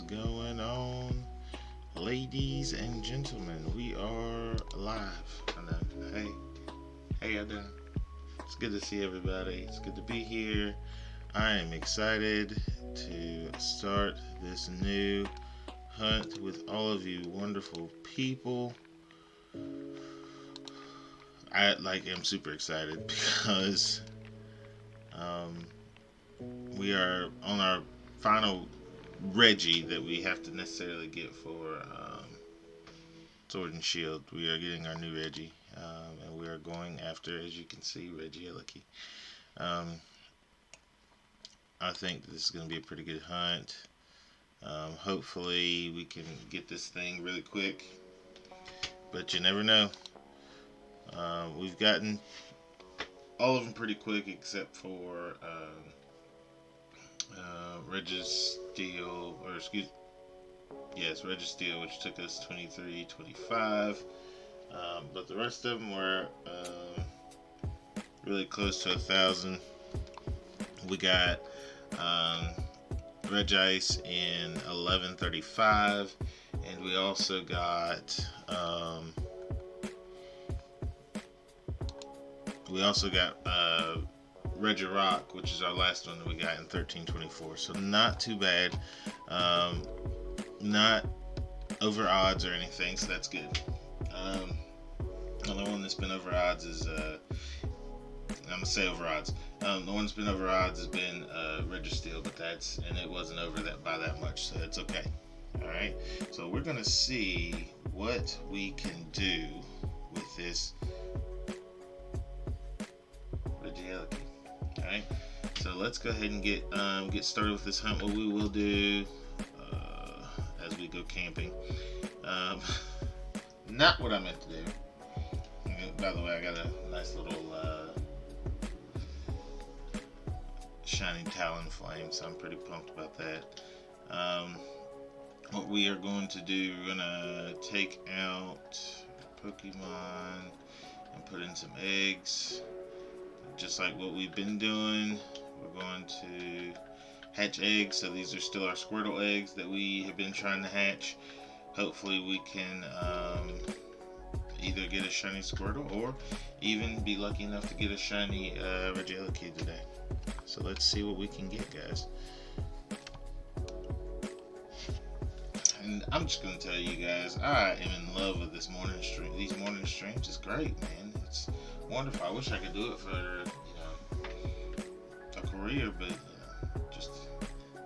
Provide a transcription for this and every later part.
going on, ladies and gentlemen? We are live. I know. Hey, how y'all doing? It's good to see everybody. It's good to be here. I am excited to start this new hunt with all of you wonderful people. I'm super excited because we are on our final Reggie that we have to necessarily get for Sword and Shield. We are getting our new Reggie, and we are going after, as you can see, Regieleki. I think this is going to be a pretty good hunt. Hopefully we can get this thing really quick, but you never know. We've gotten all of them pretty quick except for Registeel, Registeel, which took us 23, 25. But the rest of them were really close to 1,000. We got Regice in 1135, and we also got Regirock, which is our last one that we got in 1324. So not too bad. Not over odds or anything, so that's good. The only one that's been over odds is I'm gonna say over odds. The one that's been over odds has been Registeel, but it wasn't over that by that much, so it's okay. All right, so we're gonna see what we can do with this Regieleki. All right, so let's go ahead and get started with this hunt. What we will do as we go camping, not what I meant to do. By the way, I got a nice little shiny Talonflame, so I'm pretty pumped about that. What we are going to do, we're going to take out Pokemon and put in some eggs. Just like what we've been doing, we're going to hatch eggs. So these are still our Squirtle eggs that we have been trying to hatch. Hopefully we can either get a shiny Squirtle or even be lucky enough to get a shiny Regieleki today. So let's see what we can get, guys. And I'm just going to tell you guys, I am in love with this morning stream. These morning streams is great, man. It's wonderful. I wish I could do it for a career, but just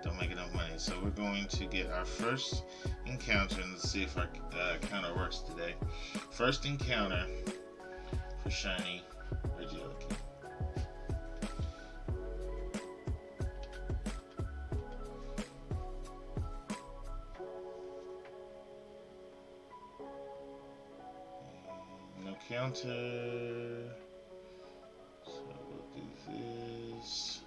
don't make enough money. So we're going to get our first encounter, and let's see if our counter works today. First encounter for shiny Regieleki. No counter. So we'll do this.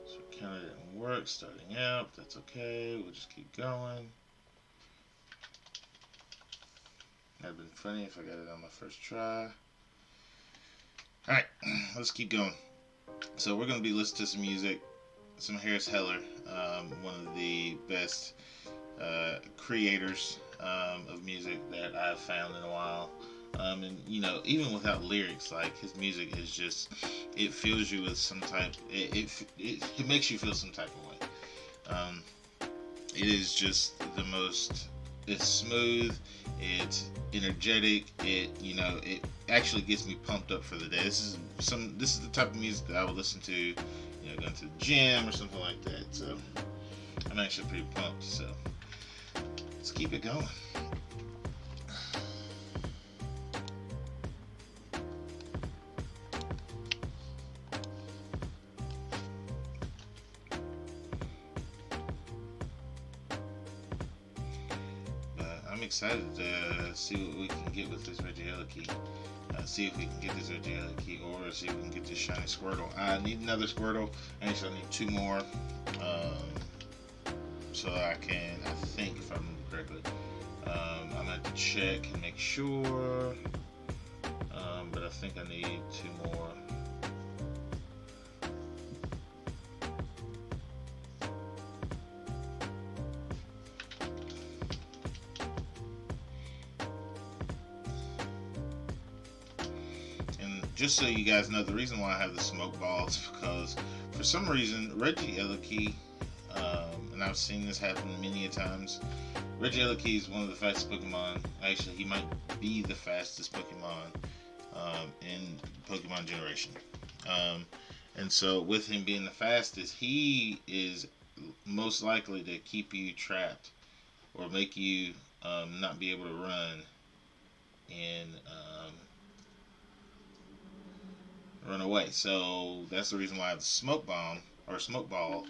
So counter didn't work starting out. That's okay. We'll just keep going. That'd been funny if I got it on my first try. Alright, let's keep going. So we're going to be listening to some music. Some Harris Heller, one of the best creators of music that I've found in a while. And even without lyrics, like his music is just, it fills you with some type, it makes you feel some type of way. It is just the most, it's smooth, it's energetic, it actually gets me pumped up for the day. This is the type of music that I would listen to, going to the gym or something like that. So I'm actually pretty pumped. So let's keep it going. I'm excited to see what we can get with this Regieleki. See if we can get this Regieleki, or see if we can get this shiny Squirtle. I need another Squirtle. Actually, I need 2 more. So I think if I remember correctly, I'm going to have to check and make sure. But I think I need 2 more. just so you guys know, the reason why I have the smoke ball is because for some reason Regieleki, and I've seen this happen many a times. Regieleki is one of the fastest Pokemon. Actually, he might be the fastest Pokemon in Pokemon generation. And so, with him being the fastest, he is most likely to keep you trapped or make you not be able to run and run away. So that's the reason why I have the smoke bomb or smoke ball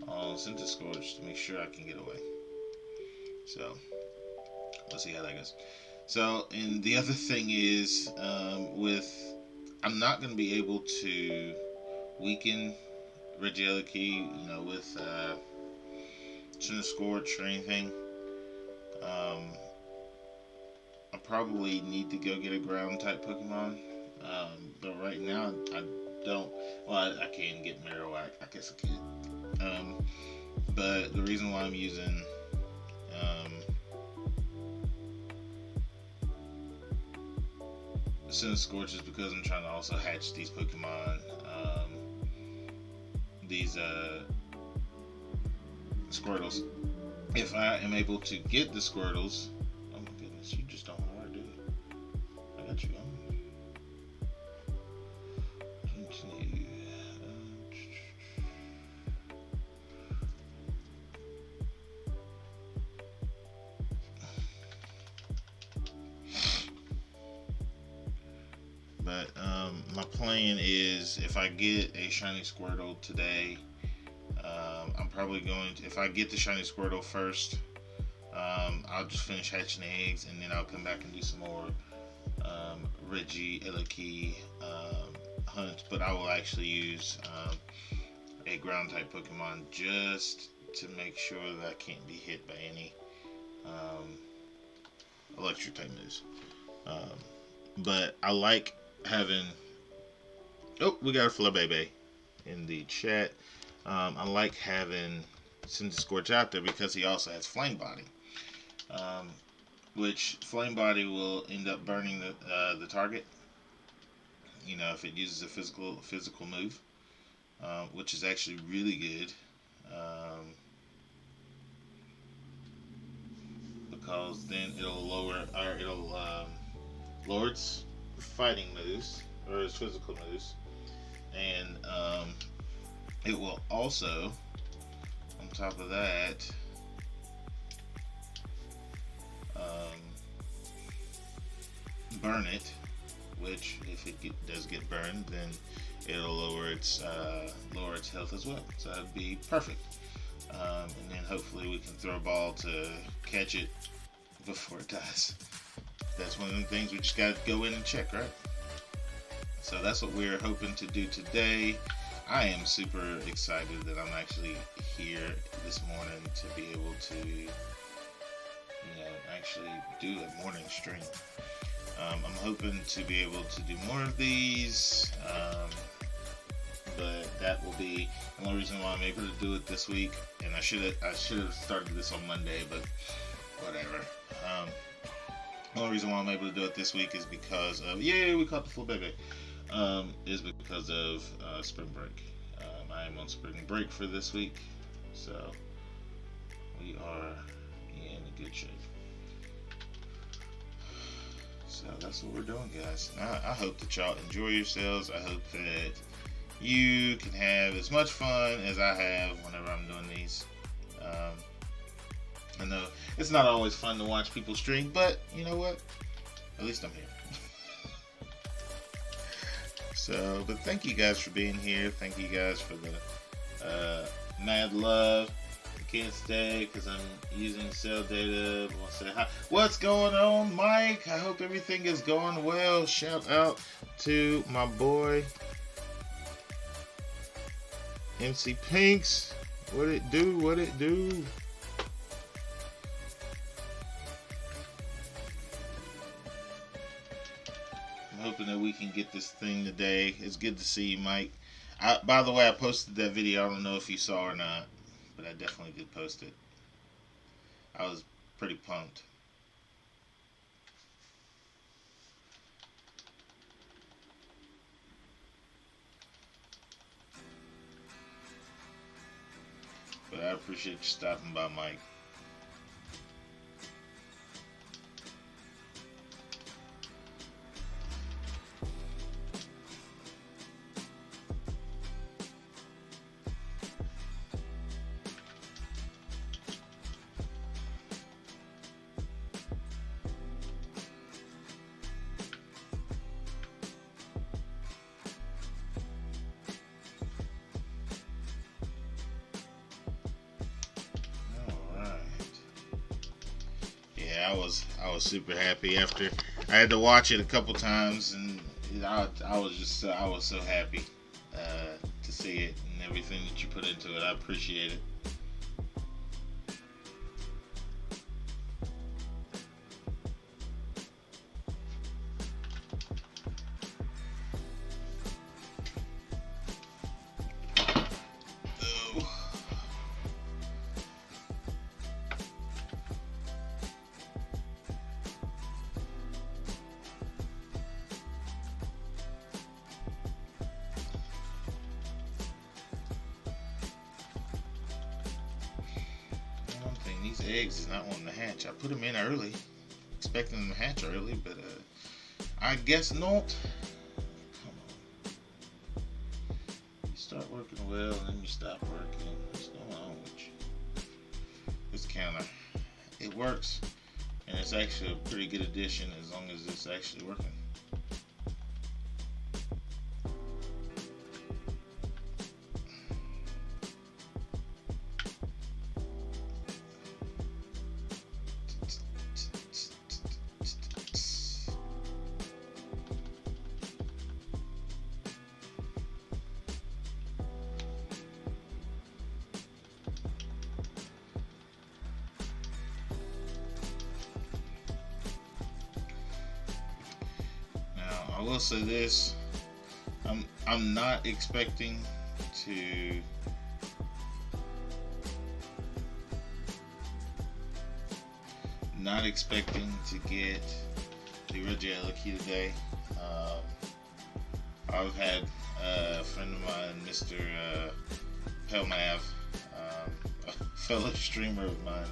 on Scorch to make sure I can get away. So let's see how that goes. So, and the other thing is, I'm not going to be able to weaken Regieleki, with Scorch or anything. I probably need to go get a ground type Pokemon. But right now, I don't. Well, I can get Marowak. I guess I can. But the reason why I'm using Scorch is because I'm trying to also hatch these Pokemon. These Squirtles. If I am able to get the Squirtles, oh my goodness, you just don't know where, do you? I got you on. Continue. But my plan is, if I get a shiny Squirtle today, I'm probably going to, if I get the shiny Squirtle first, I'll just finish hatching the eggs, and then I'll come back and do some more Regieleki hunts. But I will actually use a ground type Pokemon just to make sure that I can't be hit by any electric type moves. But I like having. Oh, we got a Flabebe in the chat. I like having Scorch out there because he also has Flame Body, which Flame Body will end up burning the target. If it uses a physical move, which is actually really good, because then it'll lower its fighting moves or its physical moves, and it will also, on top of that, burn it. Which, if it does get burned, then it'll lower its health as well. So that'd be perfect. And then hopefully we can throw a ball to catch it before it dies. That's one of the things we just got to go in and check, right? So that's what we're hoping to do today. I am super excited that I'm actually here this morning to be able to, actually do a morning stream. I'm hoping to be able to do more of these, but that will be the only reason why I'm able to do it this week. And I should have started this on Monday, but whatever. The only reason why I'm able to do it this week is because of we caught the Flabebe. Is because of spring break. I am on spring break for this week, so we are in good shape. So that's what we're doing, guys. I hope that y'all enjoy yourselves. I hope that you can have as much fun as I have whenever I'm doing these. I know it's not always fun to watch people stream, but you know what? At least I'm here. So, but thank you guys for being here. Thank you guys for the mad love. I can't stay because I'm using cell data. I want to say hi. What's going on, Mike? I hope everything is going well. Shout out to my boy MC Pinks. What it do? What it do? I'm hoping that we can get this thing today. It's good to see you, Mike. By the way, I posted that video. I don't know if you saw or not, but I definitely did post it. I was pretty pumped. I appreciate you stopping by, Mike. I was super happy after I had to watch it a couple times, and I was so happy to see it and everything that you put into it. I appreciate it. These eggs is not wanting to hatch. I put them in early, expecting them to hatch early, but I guess not. Come on. You start working well, and then you stop working. What's going on with you? This counter, it works, and it's actually a pretty good addition as long as it's actually working. I will say this: I'm not expecting to get the Regiello key today. I've had a friend of mine, Mr. Pelmav, a fellow streamer of mine,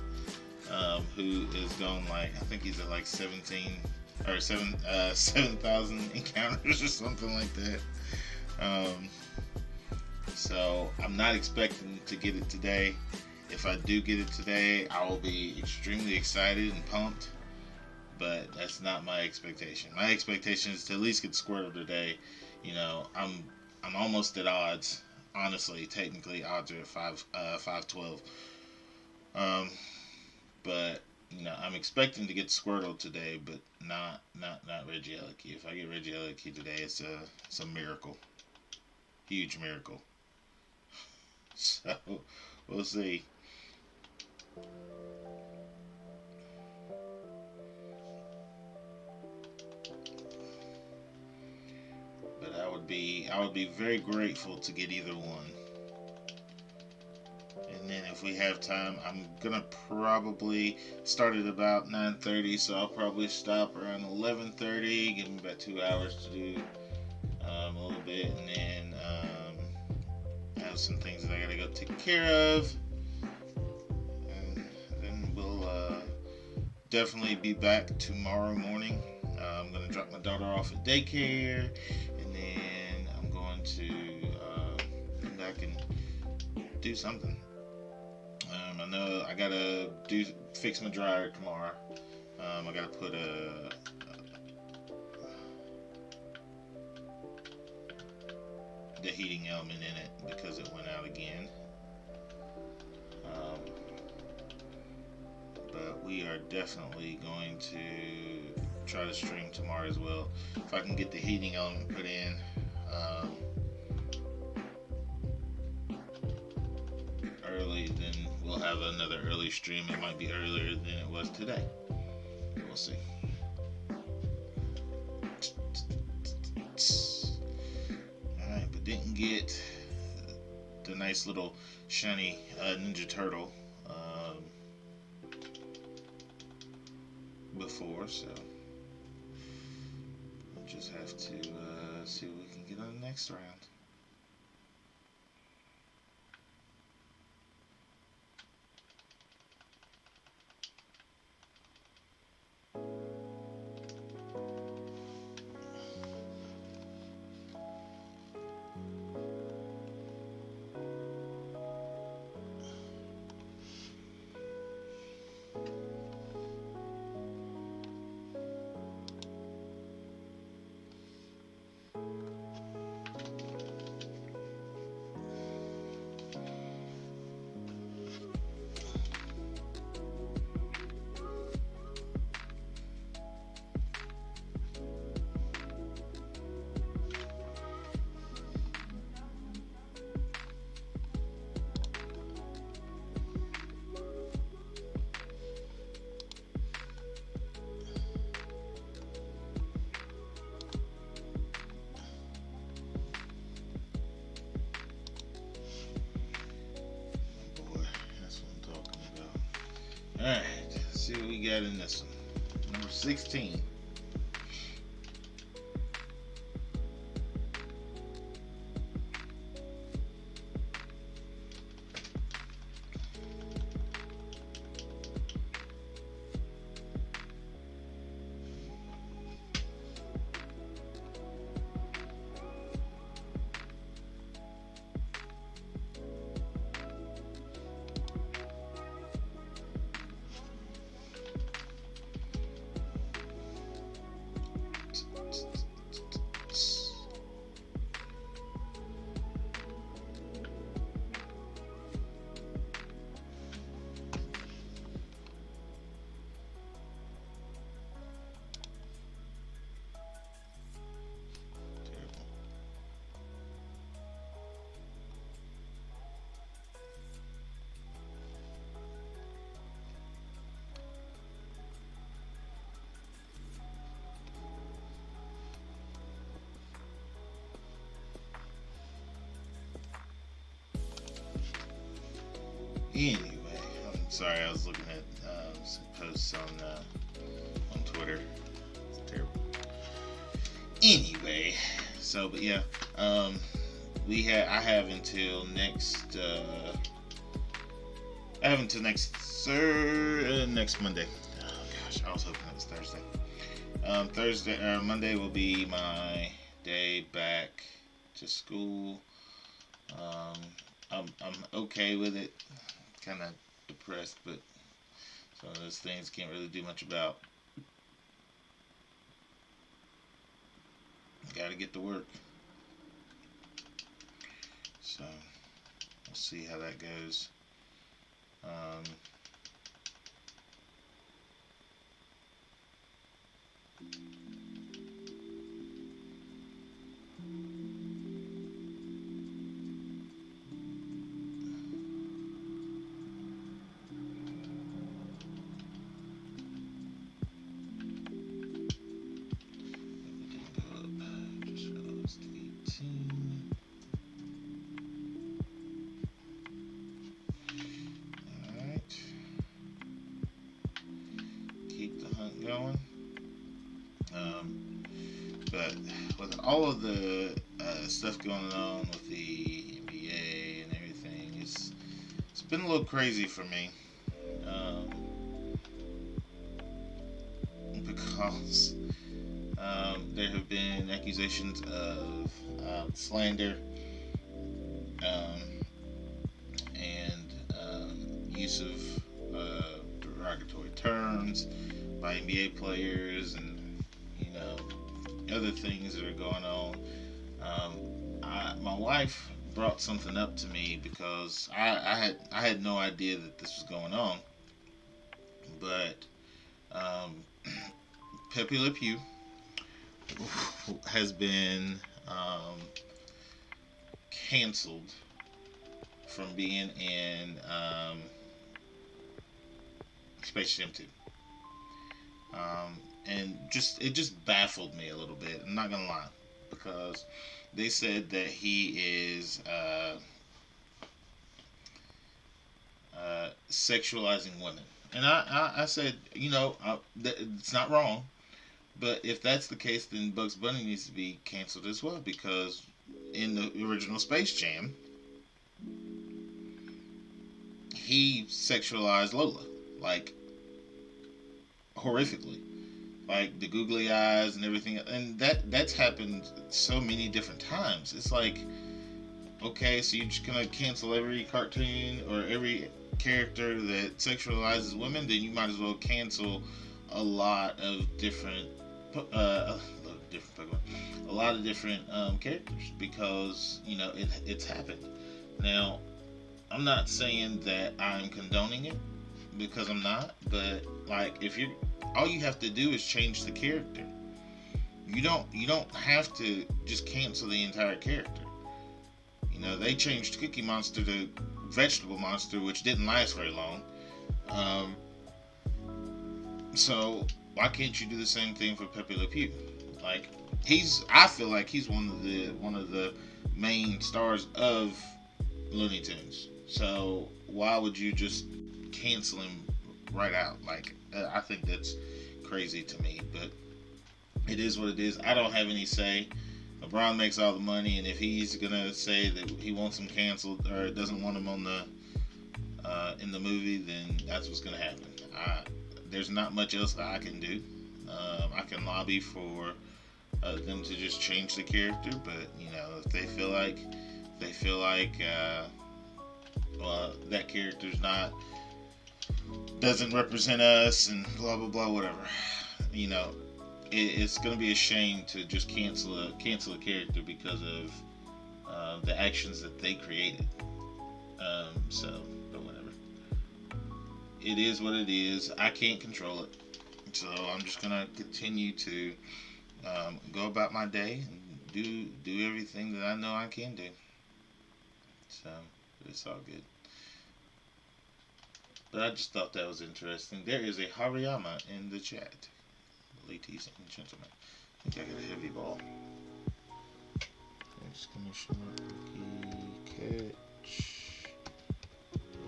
who is going like, I think he's at like 17 or 7,000 encounters or something like that. So I'm not expecting to get it today. If I do get it today, I will be extremely excited and pumped. But that's not my expectation. My expectation is to at least get Squirtle today. You know, I'm almost at odds. Honestly, technically, odds are at 512. But you know, I'm expecting to get Squirtle today, but not Regiello. If I get Regiello today, it's a miracle, huge miracle. So we'll see. But I would be very grateful to get either one. And then if we have time, I'm gonna probably start at about 9:30, so I'll probably stop around 11:30, give me about 2 hours to do a little bit, and then have some things that I gotta go take care of, and then we'll definitely be back tomorrow morning. I'm gonna drop my daughter off at daycare, and then I'm going to come back and do something. I know I gotta fix my dryer tomorrow. I gotta put the heating element in it because it went out again. But we are definitely going to try to stream tomorrow as well. If I can get the heating element put in. Early, then we'll have another early stream. It might be earlier than it was today. We'll see. Alright, but didn't get the nice little shiny Ninja Turtle before, so we'll just have to see what we can get on the next round. we got in this one? Number 16. Anyway, I'm sorry, I was looking at some posts on Twitter. It's terrible. Anyway, so but yeah, I have until next next Monday. Oh gosh, I was hoping it was Thursday. Monday will be my day back to school. I'm okay with it. Kind of depressed, but some of those things can't really do much about. Got to get to work. So we'll see how that goes. Going. But with all of the stuff going on with the NBA and everything, it's been a little crazy for me, because there have been accusations of slander and use of derogatory terms by NBA players, and other things that are going on. My wife brought something up to me because I had no idea that this was going on, but Pepe Le Pew has been canceled from being in Space Jam 2. And it just baffled me a little bit. I'm not gonna lie, because they said that he is sexualizing women, and I said, it's not wrong, but if that's the case, then Bugs Bunny needs to be canceled as well, because in the original Space Jam, he sexualized Lola, like, horrifically. Like the googly eyes and everything, and that's happened so many different times. It's like, okay, so you're just gonna cancel every cartoon or every character that sexualizes women, then you might as well cancel a lot of different Pokemon, a lot of different characters, because it's happened. Now, I'm not saying that I'm condoning it, because I'm not, but like, if you're, all you have to do is change the character. You don't have to just cancel the entire character. They changed Cookie Monster to Vegetable Monster, which didn't last very long. So why can't you do the same thing for Pepe Le Pew? Like, I feel like he's one of the main stars of Looney Tunes. So why would you just cancel him right out? Like, I think that's crazy to me, but it is what it is. I don't have any say. LeBron makes all the money, and if he's gonna say that he wants him canceled or doesn't want him on the in the movie, then that's what's gonna happen. There's not much else that I can do. I can lobby for them to just change the character, but you know, if they feel like well, that character's not doesn't represent us and blah blah blah whatever, you know, it's going to be a shame to just cancel a character because of the actions that they created. So, but whatever. It is what it is. I can't control it, so I'm just going to continue to go about my day and do everything that I know I can do. So it's all good. But I just thought that was interesting. There is a Hariyama in the chat. Ladies and gentlemen. I think I got a heavy ball. Exclamation mark, catch.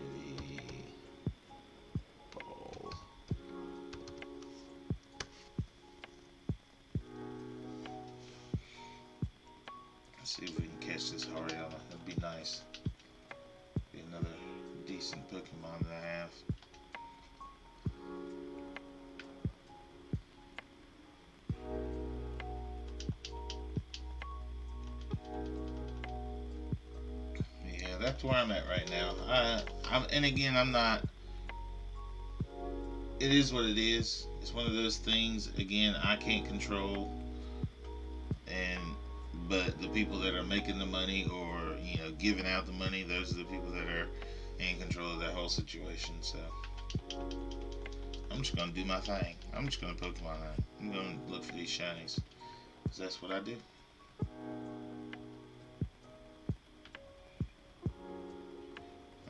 Heavy ball. Let's see if we can catch this Hariyama. That'd be nice. Be another decent Pokemon that I have. Yeah, that's where I'm at right now. I'm not. It is what it is. It's one of those things. Again, I can't control, but the people that are making the money or giving out the money, those are the people that are in control of that whole situation. So I'm just gonna do my thing. I'm just gonna Pokemon hunt. I'm gonna look for these shinies because that's what I do.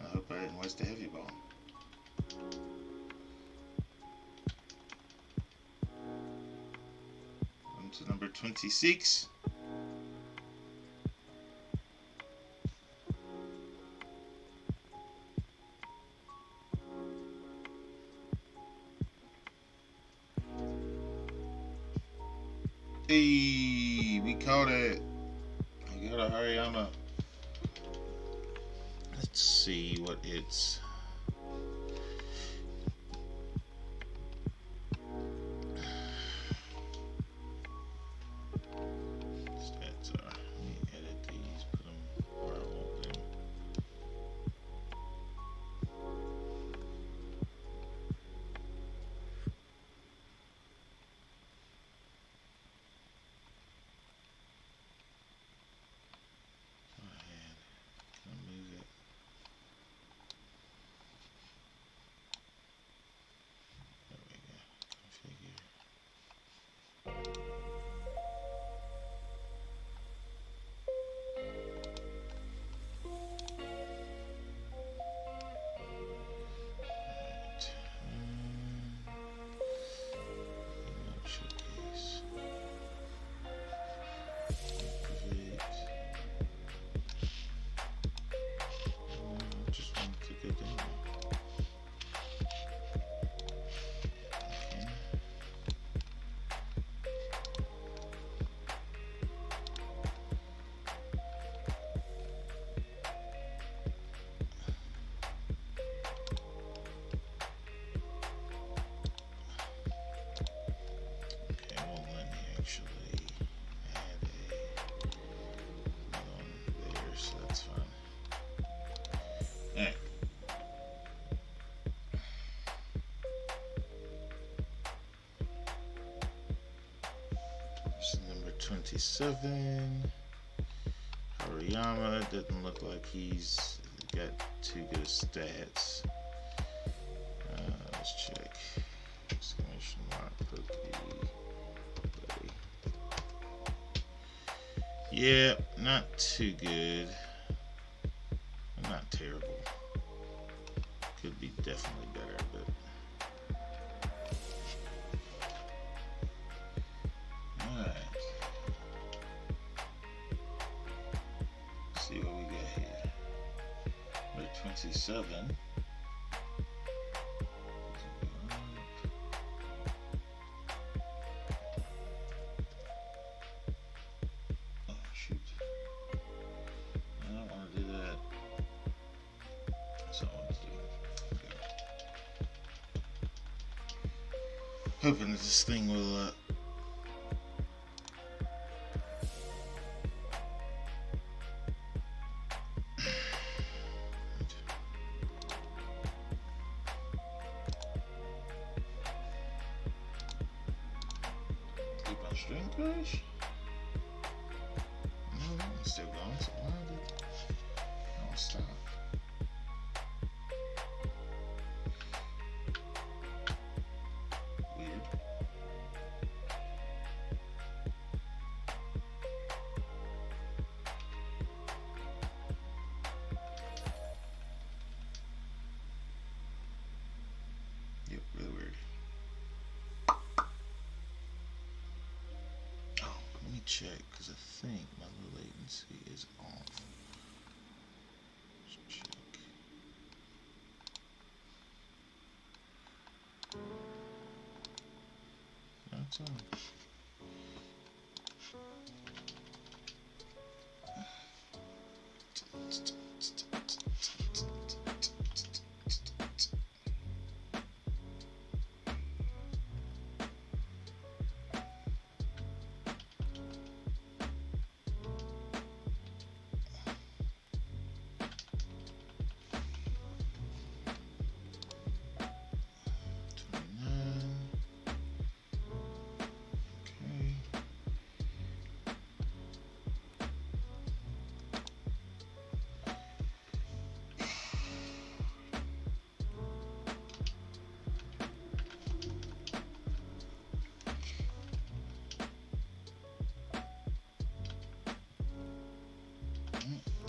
I hope I didn't waste a heavy ball. I'm to number 26. Hey, we caught it. We got a Hariyama. Let's see what its stats are. Let me edit these, put them where I want them. Number 27, Hariyama. Doesn't look like he's got too good stats. Let's check. Exclamation mark, buddy. Yeah, not too good. Not terrible. Could be definitely better, but. See what we got here. We're 27. Hoping that this thing will keep on string crash. No, it's still going. So why did it don't stop? Weird. Yep, really weird. Oh, let me check because I think my latency is off. Let's check. That's on.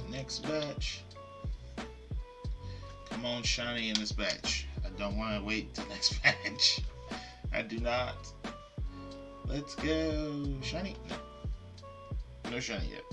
Next batch. Come on, shiny in this batch. I don't want to wait till next batch. I do not. Let's go. Shiny? No. No shiny yet.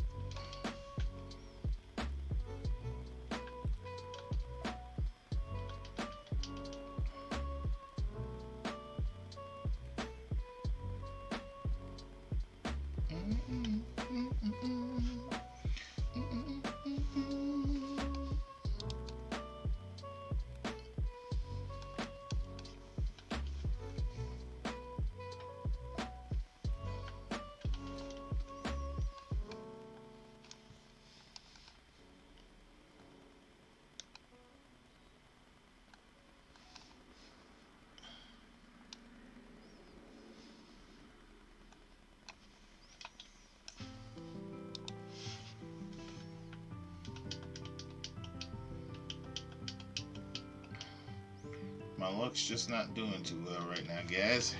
My luck's just not doing too well right now, guys.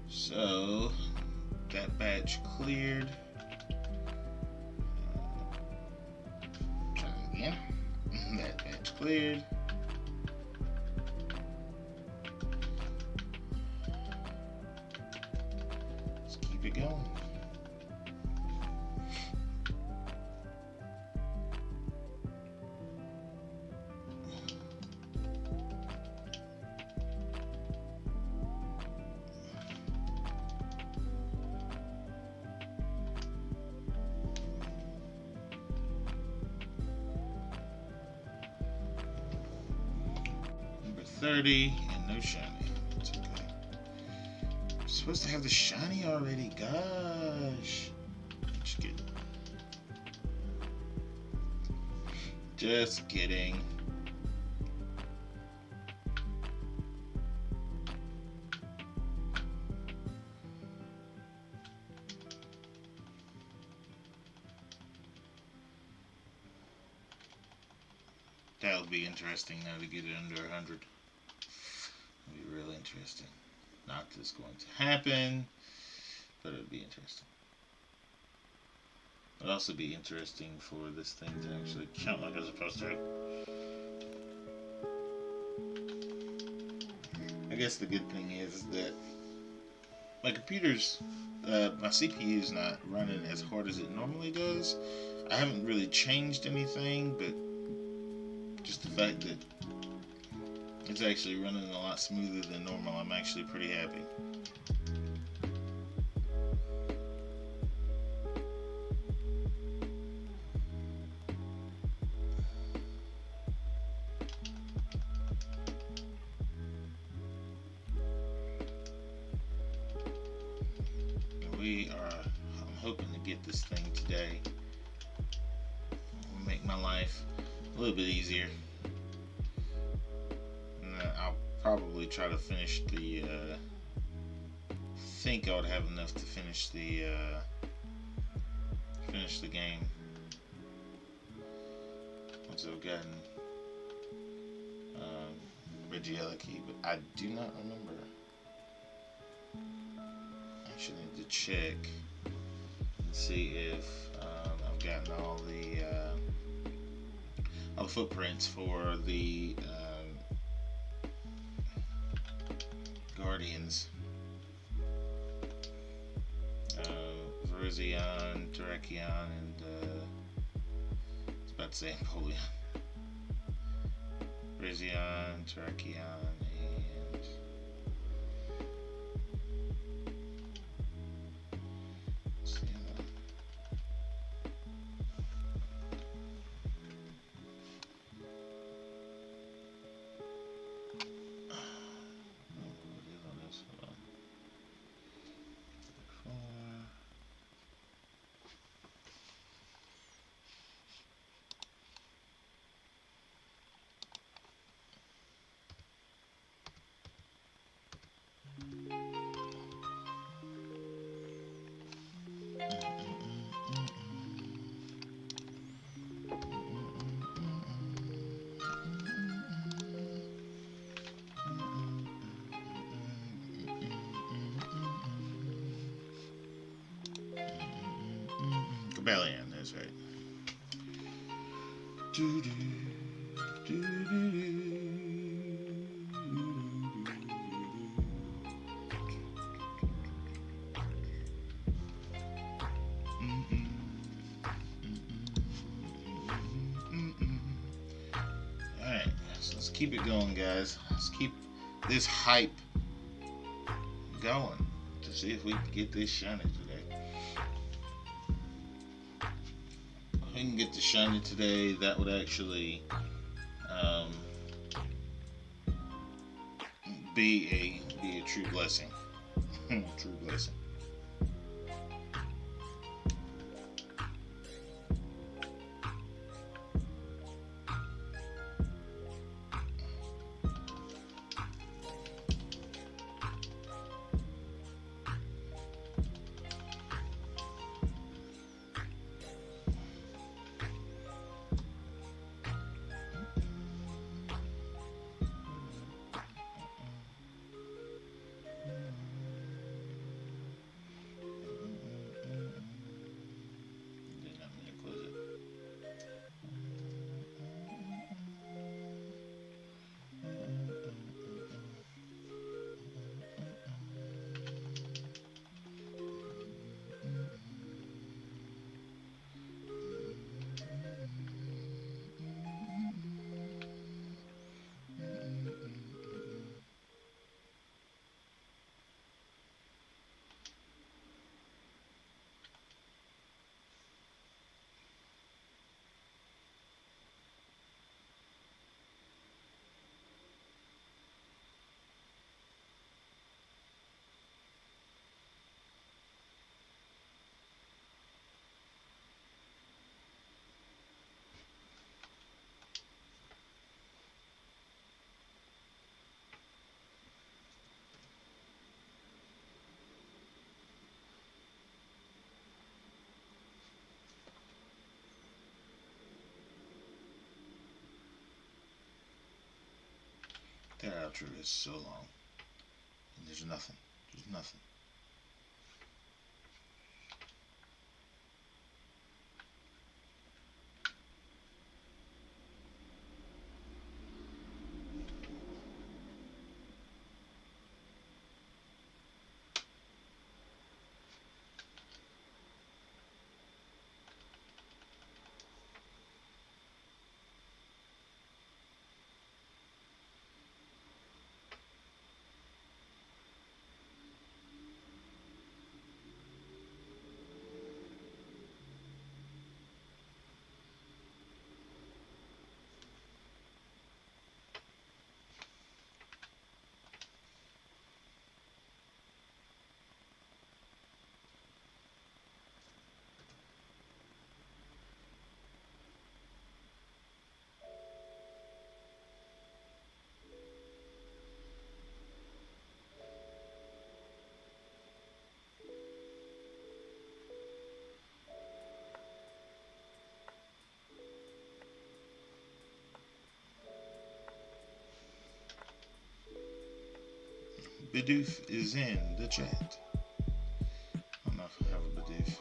So that batch cleared. Try it again. That batch cleared. Let's keep it going. Number 30 and no shiny. It's okay. I'm supposed to have the shiny already. Gosh. Just kidding. Just kidding. That'll be interesting now to get it under 100. It'll be really interesting. Not this going to happen, but it'll be interesting. It'll also be interesting for this thing to actually count like it's supposed to. guess the good thing is that my computer's, my CPU is not running as hard as it normally does. I haven't really changed anything, but just the fact that it's actually running a lot smoother than normal, I'm actually pretty happy. I'm hoping to get this thing today. It'll make my life a little bit easier. And I'll probably try to finish the, think I would have enough to finish the game. Once I've gotten Regieleki, but I do not remember. I actually need to check and see if I've gotten all the footprints for the Guardians. Virizion, Terrakion, and I was about to say Empoleon. Virizion, Terrakion, and Rebellion, that's right. Alright, so let's keep it going, guys. Let's keep this hype going to see if we can get this shiny today. If we can get the shiny today, that would actually be a true blessing. True blessing. That outro is so long. And there's nothing. There's nothing. Bidoof is in the chat. I don't know if I have a Bidoof.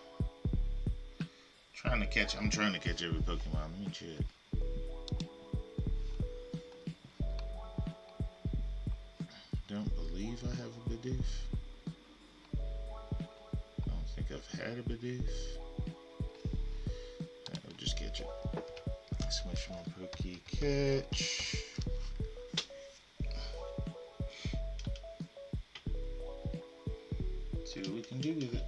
I'm trying to catch every Pokemon. Let me check. Don't believe I have a Bidoof. I don't think I've had a Bidoof. I'll just catch it. Switch my Catch. See what we can do with it.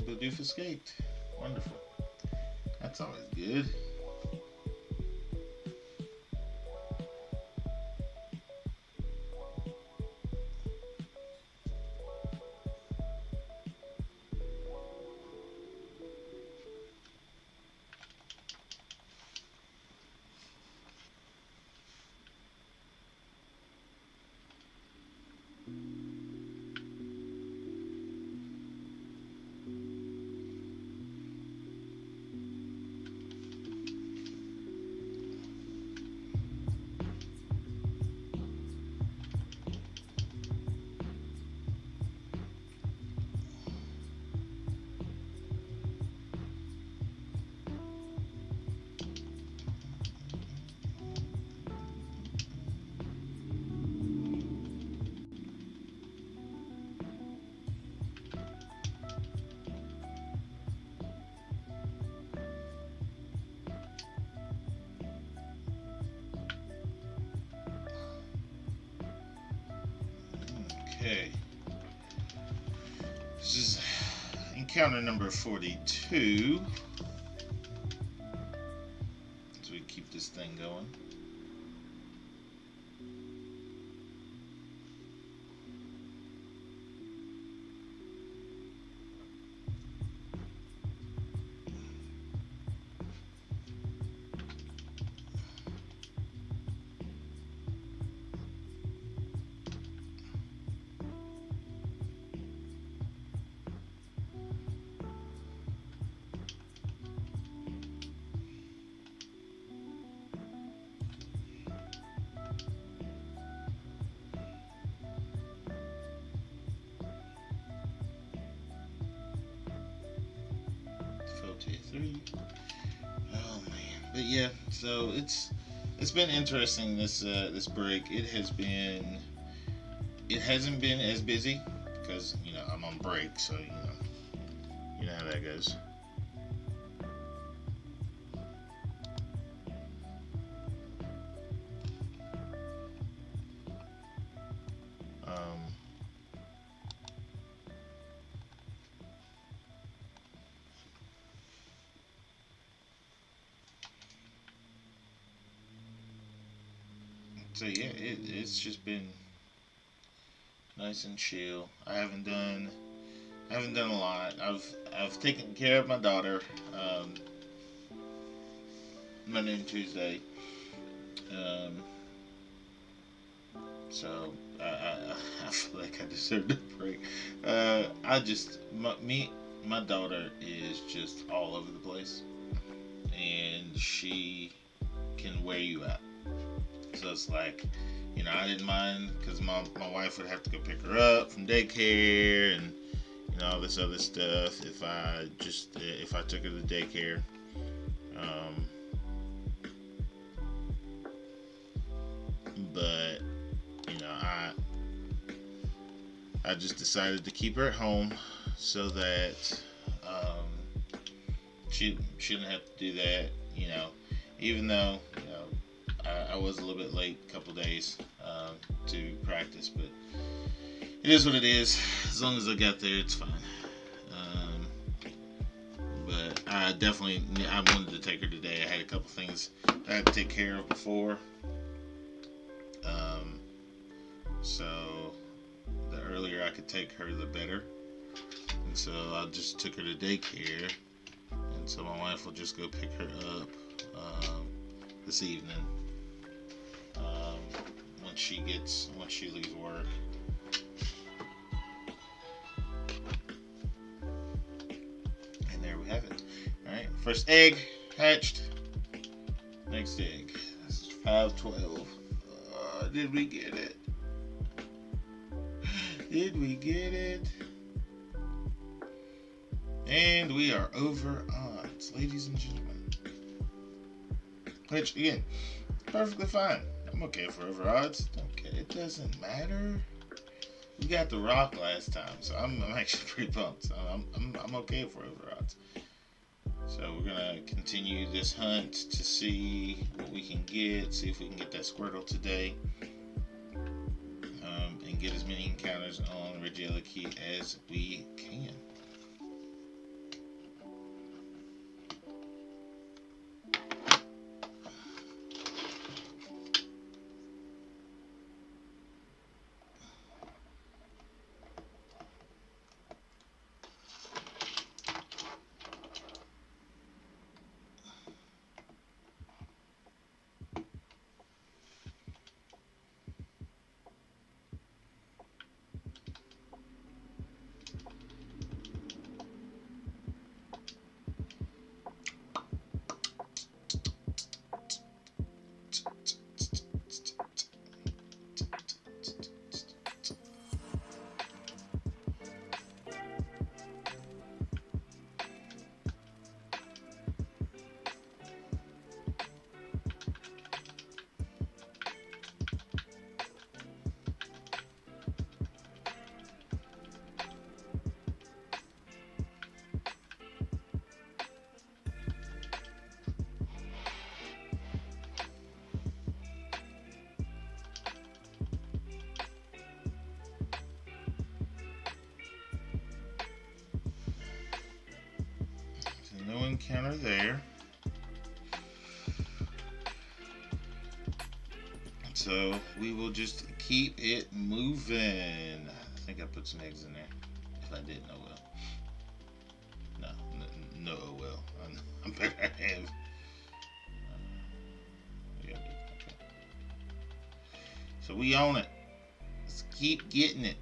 Bidoof escaped. Wonderful. That's always good. Okay. This is encounter number 42. As we keep this thing going. Oh man, but yeah. So it's been interesting this this break. It hasn't been as busy because I'm on break, so you know how that goes. So yeah, it's just been nice and chill. I haven't done a lot. I've taken care of my daughter Monday and Tuesday. So I feel like I deserved a break. My daughter is just all over the place, and she can wear you out. So it's like, I didn't mind because my wife would have to go pick her up from daycare and all this other stuff if I took her to daycare. But I just decided to keep her at home so that she didn't have to do that. Even though I was a little bit late, a couple days to practice. practice, but it is what it is. As long as I got there, it's fine. But I wanted to take her today. I had a couple things I had to take care of before. So the earlier I could take her, the better. And so I just took her to daycare. And so my wife will just go pick her up this evening. Once she leaves work. And there we have it. Alright, first egg hatched. Next egg. This is 512. Did we get it? Did we get it? And we are over odds, ladies and gentlemen. Which, again, perfectly fine. I'm okay for over odds. Okay, it doesn't matter. We got the rock last time, so I'm actually pretty pumped. So I'm okay for over odds. So we're gonna continue this hunt to see what we can get. See if we can get that Squirtle today. And get as many encounters on Regieleki as we can. No encounter there. So we will just keep it moving. I think I put some eggs in there. If I didn't, oh well. No, oh well. I bet I have. Yeah, okay. So we own it. Let's keep getting it.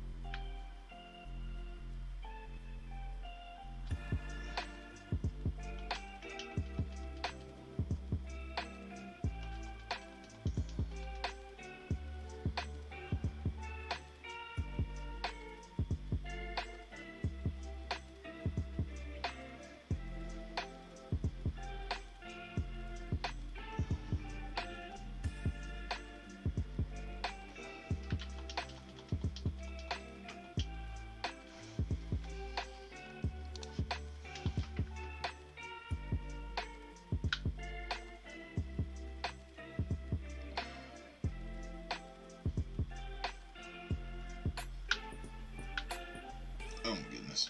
Oh my goodness.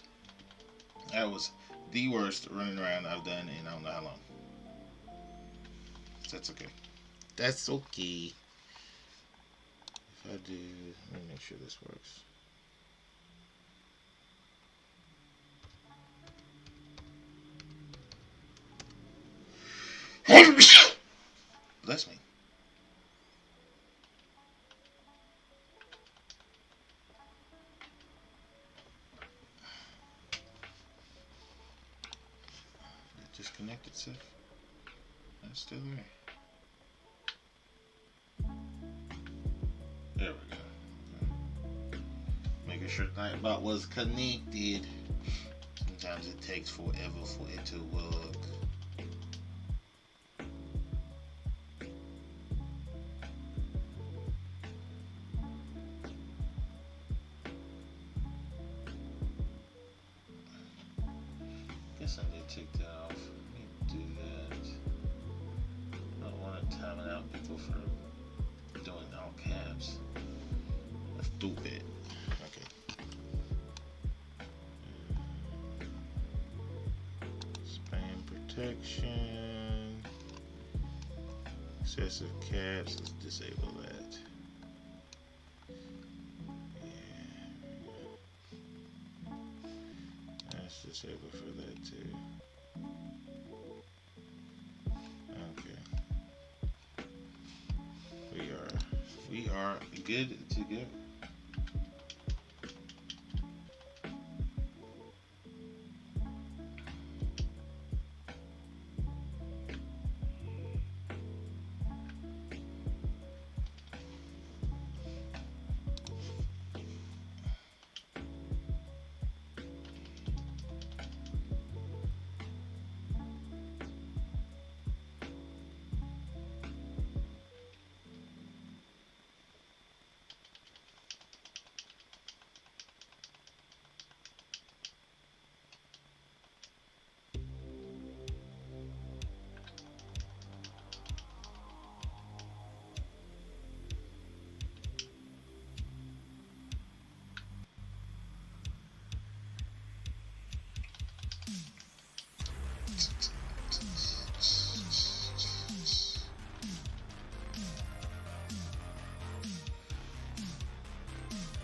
That was the worst running around I've done in I don't know how long. That's okay. That's okay. If I do, let me make sure this works. Bless me. Disconnect itself. That's still there. There we go. Making sure Nightbot was connected. Sometimes it takes forever for it to work. Guess I need to take that off. I need to do that. I don't want to time it out people for doing all caps. Stupid. Okay. Spam protection. Excessive caps. Let's disable that. Let's disable for that too. Okay. We are good to go.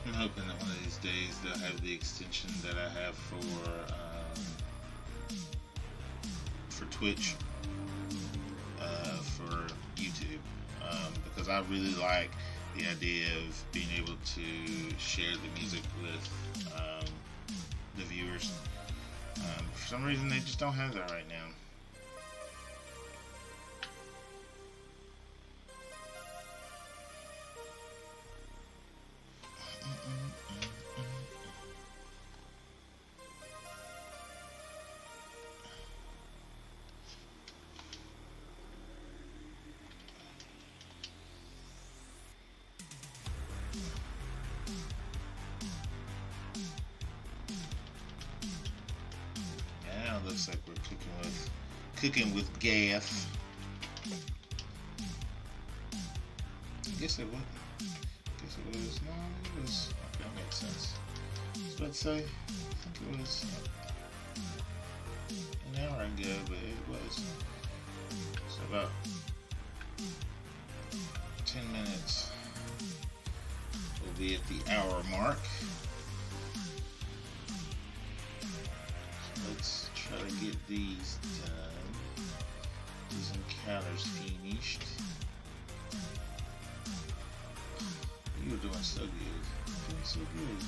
I'm hoping that one of these days they'll have the extension that I have for Twitch, for YouTube, because I really like the idea of being able to share the music with the viewers. For some reason, they just don't have that right now. Looks like we're cooking with gas. I guess it was. No, it was. Okay, that makes sense. Let's say, I think it was an hour ago, but it was. So about 10 minutes. We'll be at the hour mark. Let's try to get these done. These encounters finished. You were doing so good. Doing so good.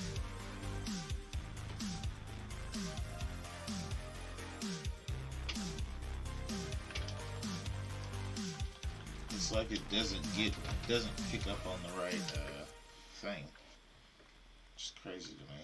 It's like it doesn't pick up on the right thing. It's crazy to me.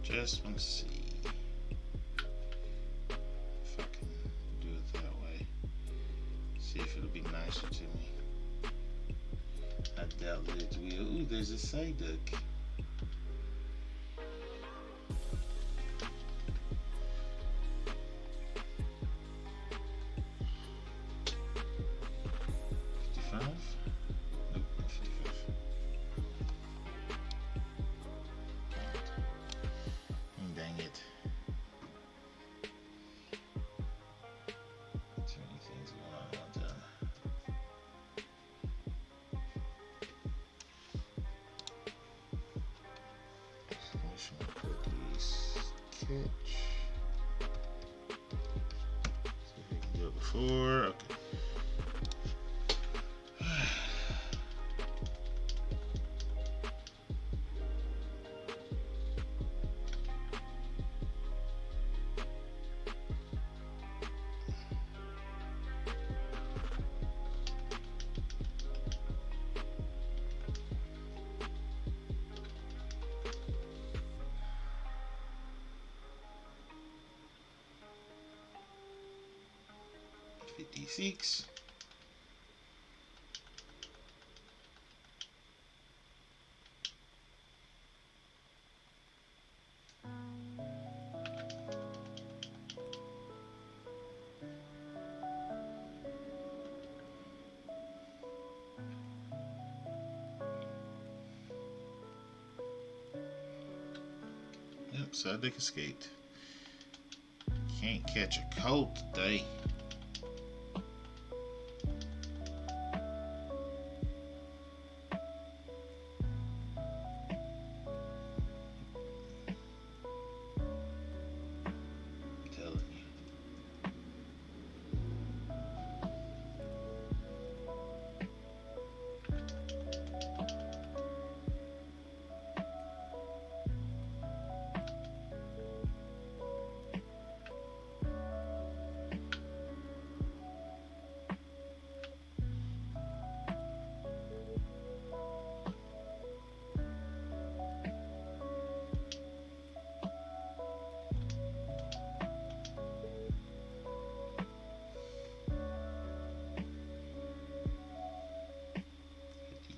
Just want to see if I can do it that way. See if it'll be nicer to me. I doubt that it will. Ooh, there's a Psyduck. Nope, 55. catch. See if we can do it before. Okay. 56. Yep, side deck escaped. Can't catch a cold today. I'm telling you.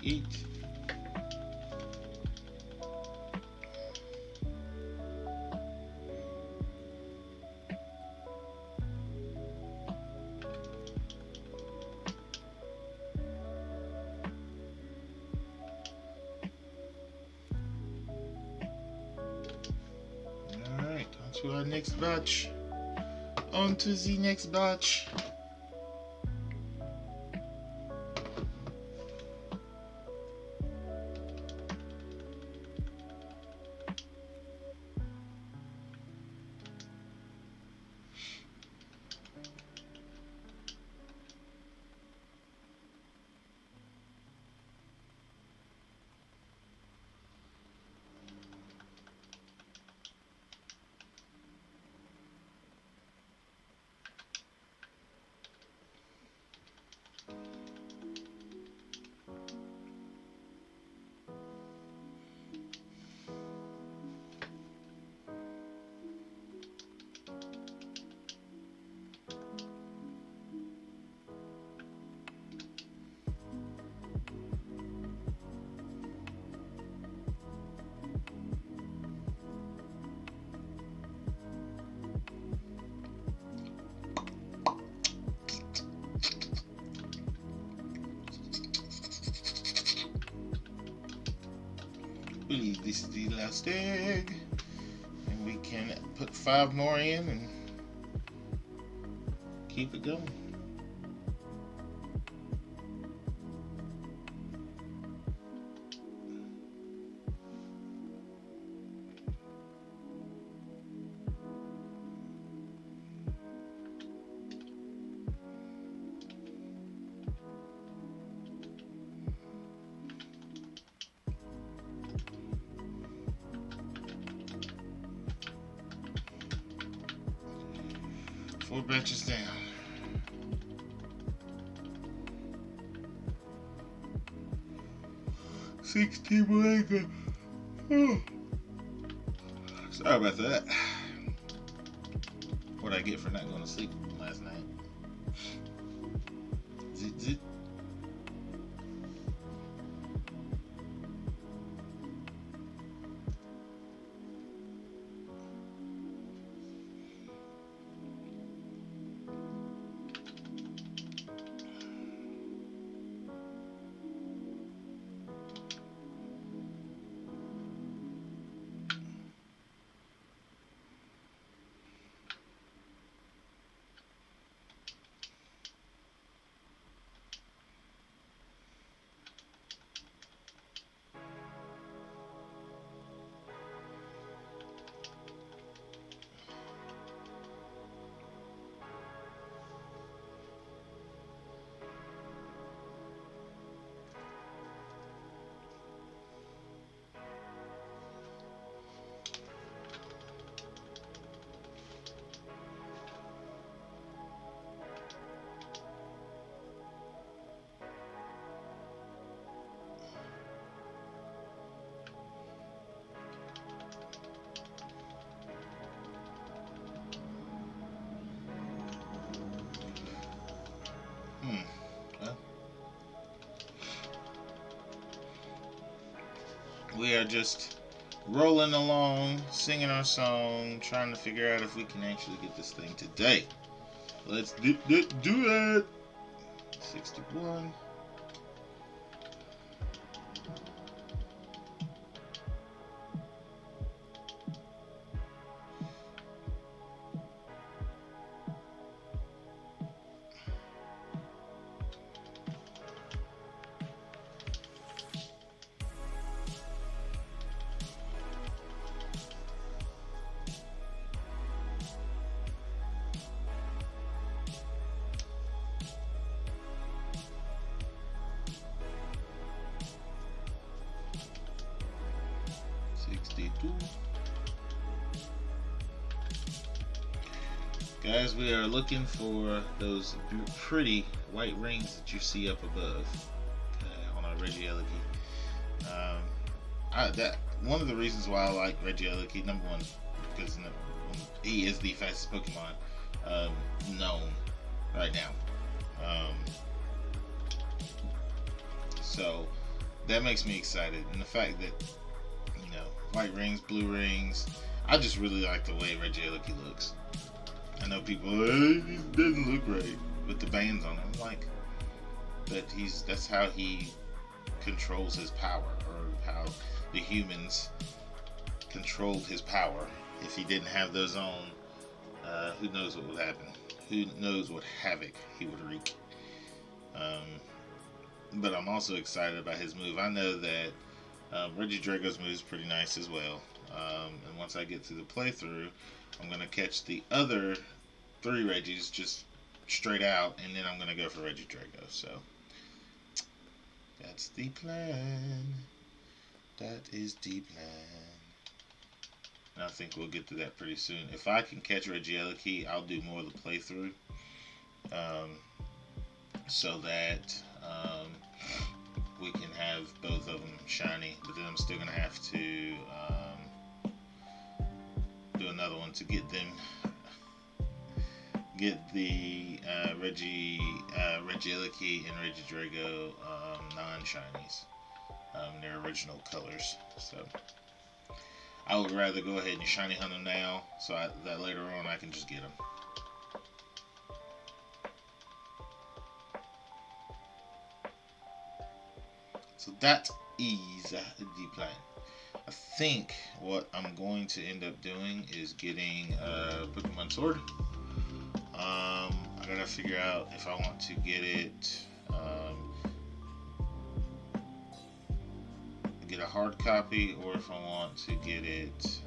Eat. Alright, on to our next batch. On to the next batch. I believe this is the last egg, and we can put 5 more in and keep it going. Four batches down. $16 more. Oh. Sorry about that. What'd I get for not going to sleep last night? Zit zit. we are just rolling along, singing our song, trying to figure out if we can actually get this thing today. Let's do it. 61. Guys, we are looking for those pretty white rings that you see up above on our Regieleki. One of the reasons why I like Regieleki, number one, because he is the fastest Pokemon known right now. So that makes me excited, and the fact that, you know, white rings, blue rings, I just really like the way Regieleki looks. I know people, hey, he doesn't look right with the bands on him. I'm like, that's how he controls his power, or how the humans controlled his power. If he didn't have those on, who knows what would happen? Who knows what havoc he would wreak? But I'm also excited about his move. I know that Regidrago's move is pretty nice as well. And once I get through the playthrough, I'm going to catch the other 3 Regis just straight out, and then I'm going to go for Regidrago. So, that's the plan. That is the plan. And I think we'll get to that pretty soon. If I can catch Regieleki, I'll do more of the playthrough. So that we can have both of them shiny. But then I'm still going to have to do another one to get them, get the Regieleki and Regidrago non-shinies, their original colors. So I would rather go ahead and shiny hunt them now, so that later on I can just get them. So that is the plan. I think what I'm going to end up doing is getting a Pokemon Sword. I gotta figure out if I want to get it, get a hard copy, or if I want to get it,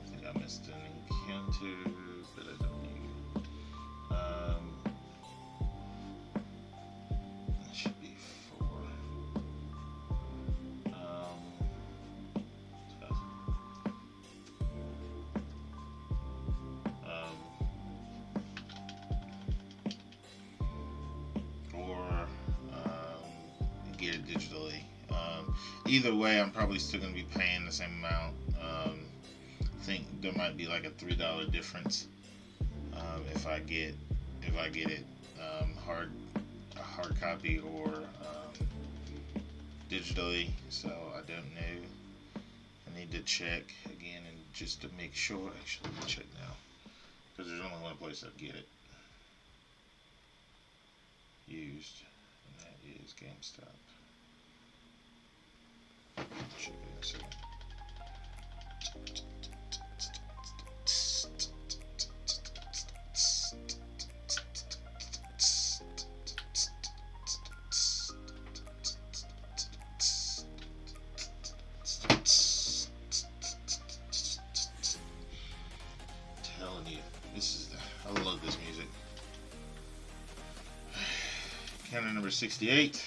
I think I missed an encounter, but I don't need it. It should be 4. Get it digitally. Either way, I'm probably still going to be paying the same amount. I think there might be like a $3 difference if I get it hard copy or digitally. So I don't know. I need to check again and just to make sure. Actually, let me check now, because there's only one place I get it used, and that is GameStop. Check it in a second. Telling you, I love this music. Counter number 68.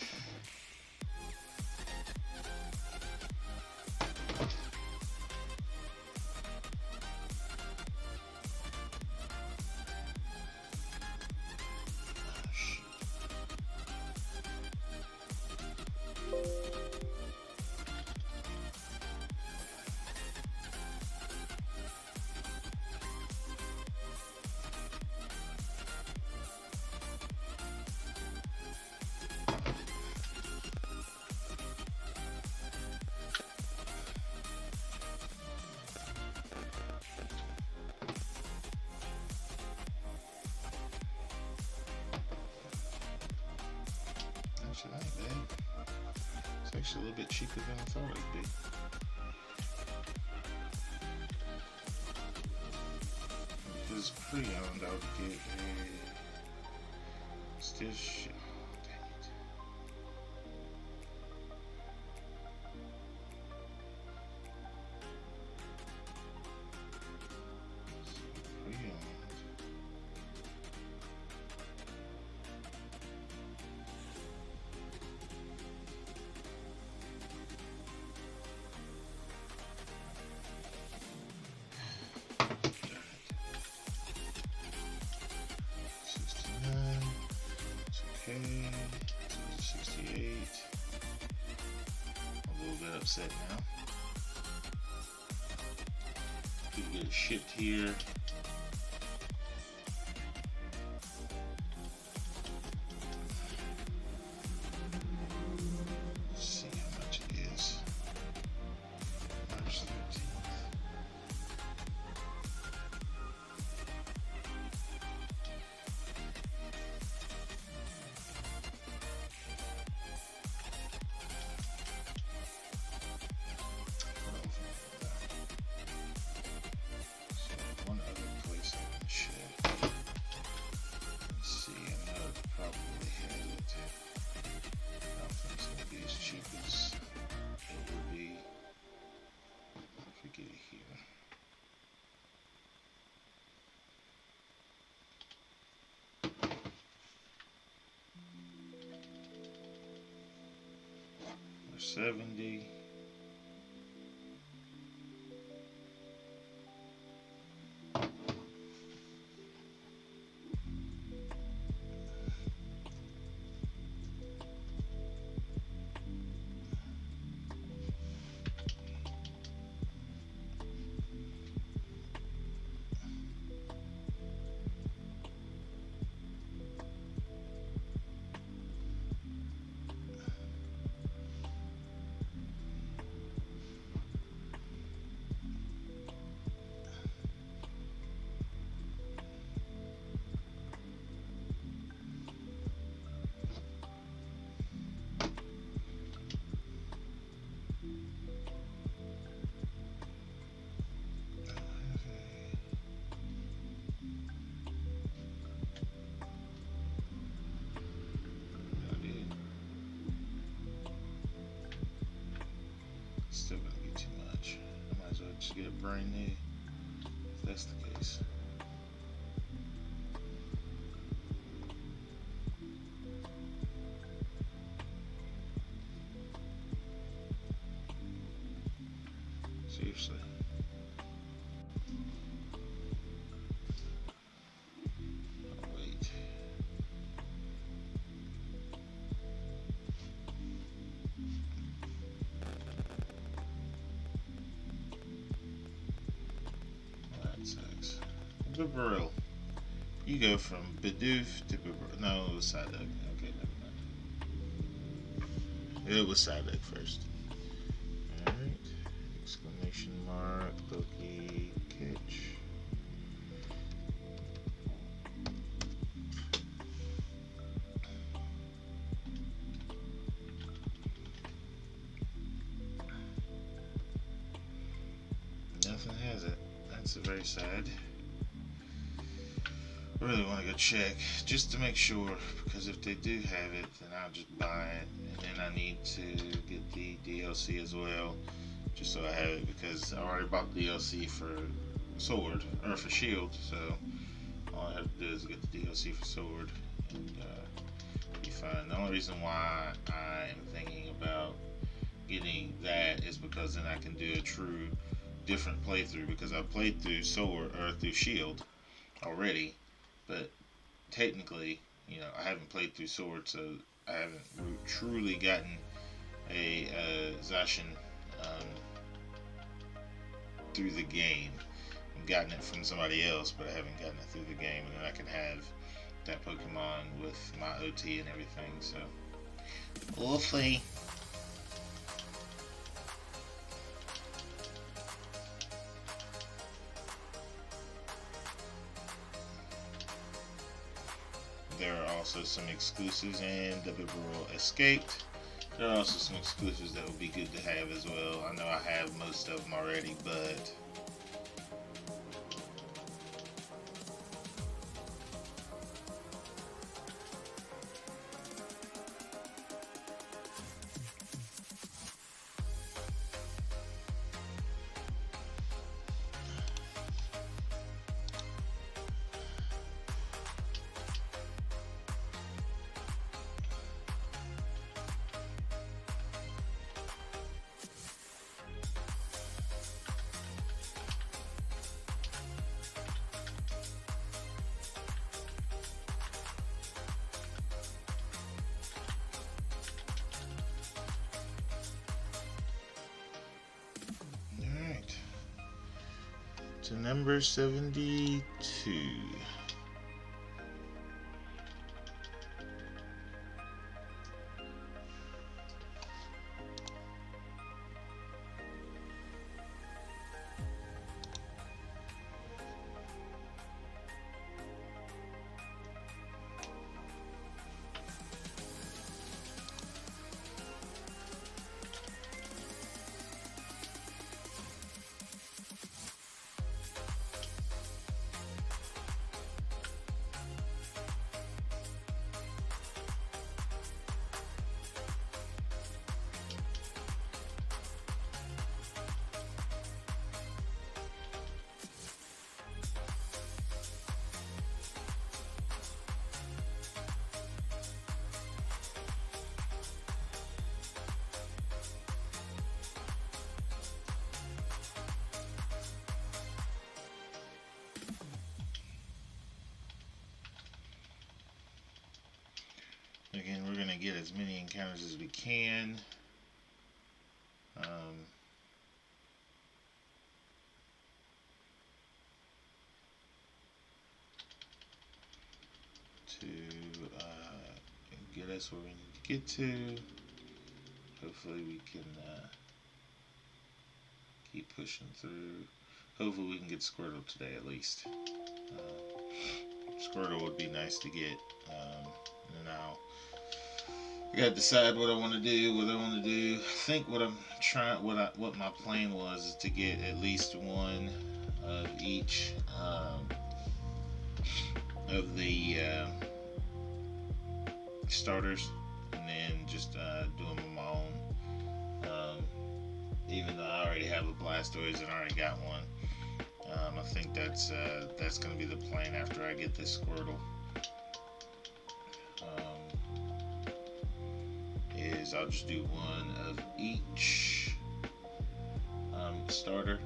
It's actually a little bit cheaper than I thought it'd be. If it was pre-owned, I would get a still shit. Dang it. Pre-owned. Okay, 68. A little bit upset now. Could get it shipped here. Let's see how much it is. March 13th. One other place I can check. Let's see, I know it probably has it. I don't think it's going to be as cheap as it would be if we get it here. For 70. Still gonna get too much. I might as well just get it brand new if that's the case. Seriously. Oh, wait. That sucks. Bibarel. You go from Bidoof to Bibarel. No, it was Psyduck. Okay, never mind. It was Psyduck first. Alright. Exclamation mark. Loki. Catch. Nothing has it. That's very sad. I really want to go check just to make sure, because if they do have it, then I'll just buy it, and then I need to get the DLC as well, just so I have it, because I already bought the DLC for Sword, or for Shield, so all I have to do is get the DLC for Sword, and be fine. The only reason why I am thinking about getting that is because then I can do a true different playthrough, because I played through Sword, or through Shield already, but technically, you know, I haven't played through Sword, so I haven't truly gotten a Zacian through the game. I've gotten it from somebody else, but I haven't gotten it through the game, and then I can have that Pokemon with my OT and everything, so we'll see. There are also some exclusives, and the Bibarel escaped. There are also some exclusives that would be good to have as well. I know I have most of them already, but alright. To number 72. Again, we're going to get as many encounters as we can. To get us where we need to get to. Hopefully we can keep pushing through. Hopefully we can get Squirtle today at least. Squirtle would be nice to get. And now I gotta decide what I want to do. I think what my plan was is to get at least one of each of the starters, and then just do them on my own. Even though I already have a Blastoise and I already got one, I think that's going to be the plan after I get this Squirtle. Is I'll just do one of each starter,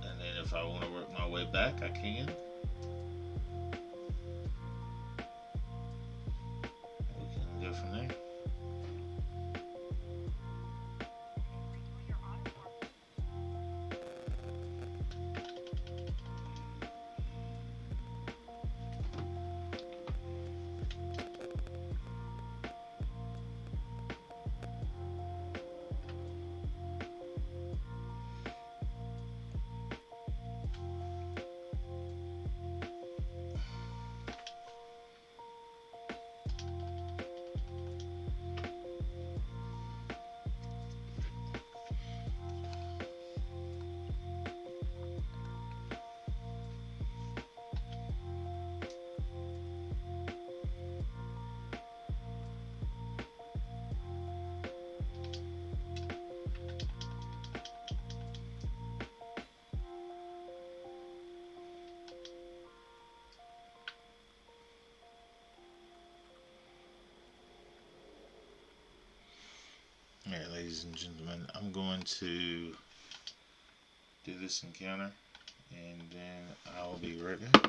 and then if I want to work my way back, I can. We can go from there. Alright, ladies and gentlemen, I'm going to do this encounter, and then I'll be right back.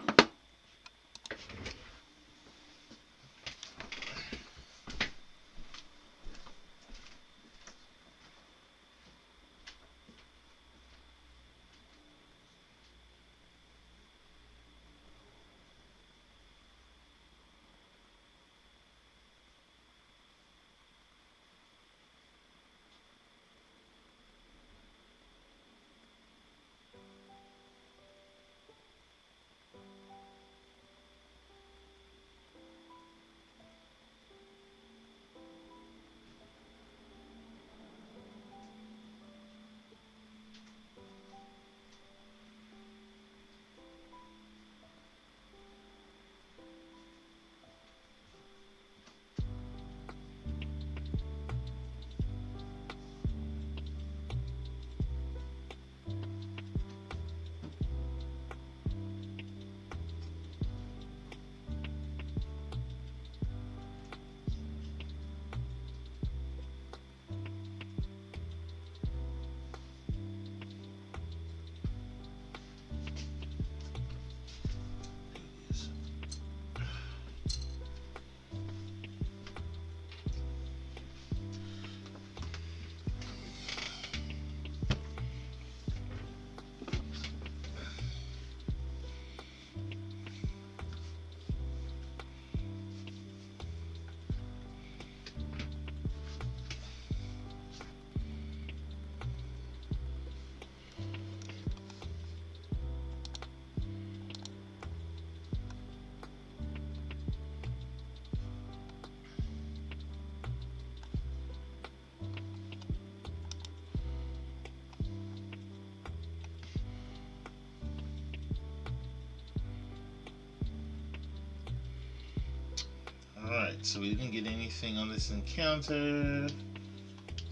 so we didn't get anything on this encounter. So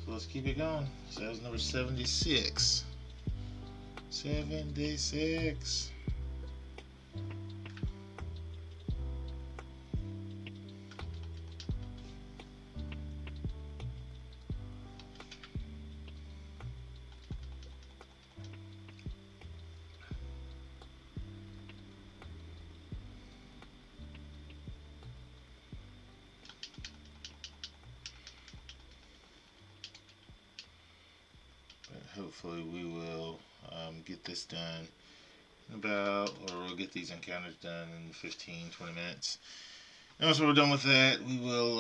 let's keep it going. So that was number 76. 76. Hopefully we will get this done in about, or we'll get these encounters done in 15-20 minutes. And once we're done with that, we will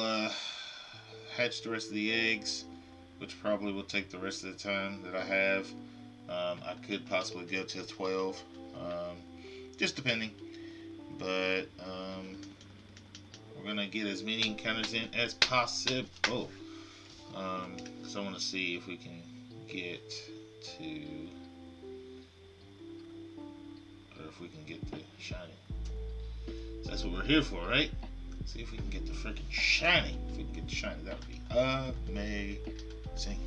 hatch the rest of the eggs, which probably will take the rest of the time that I have. I could possibly go to 12, just depending. But we're going to get as many encounters in as possible. So I want to see if we can get to, or if we can get the shiny. So that's what we're here for, right? See if we can get the freaking shiny. If we can get the shiny, that would be amazing.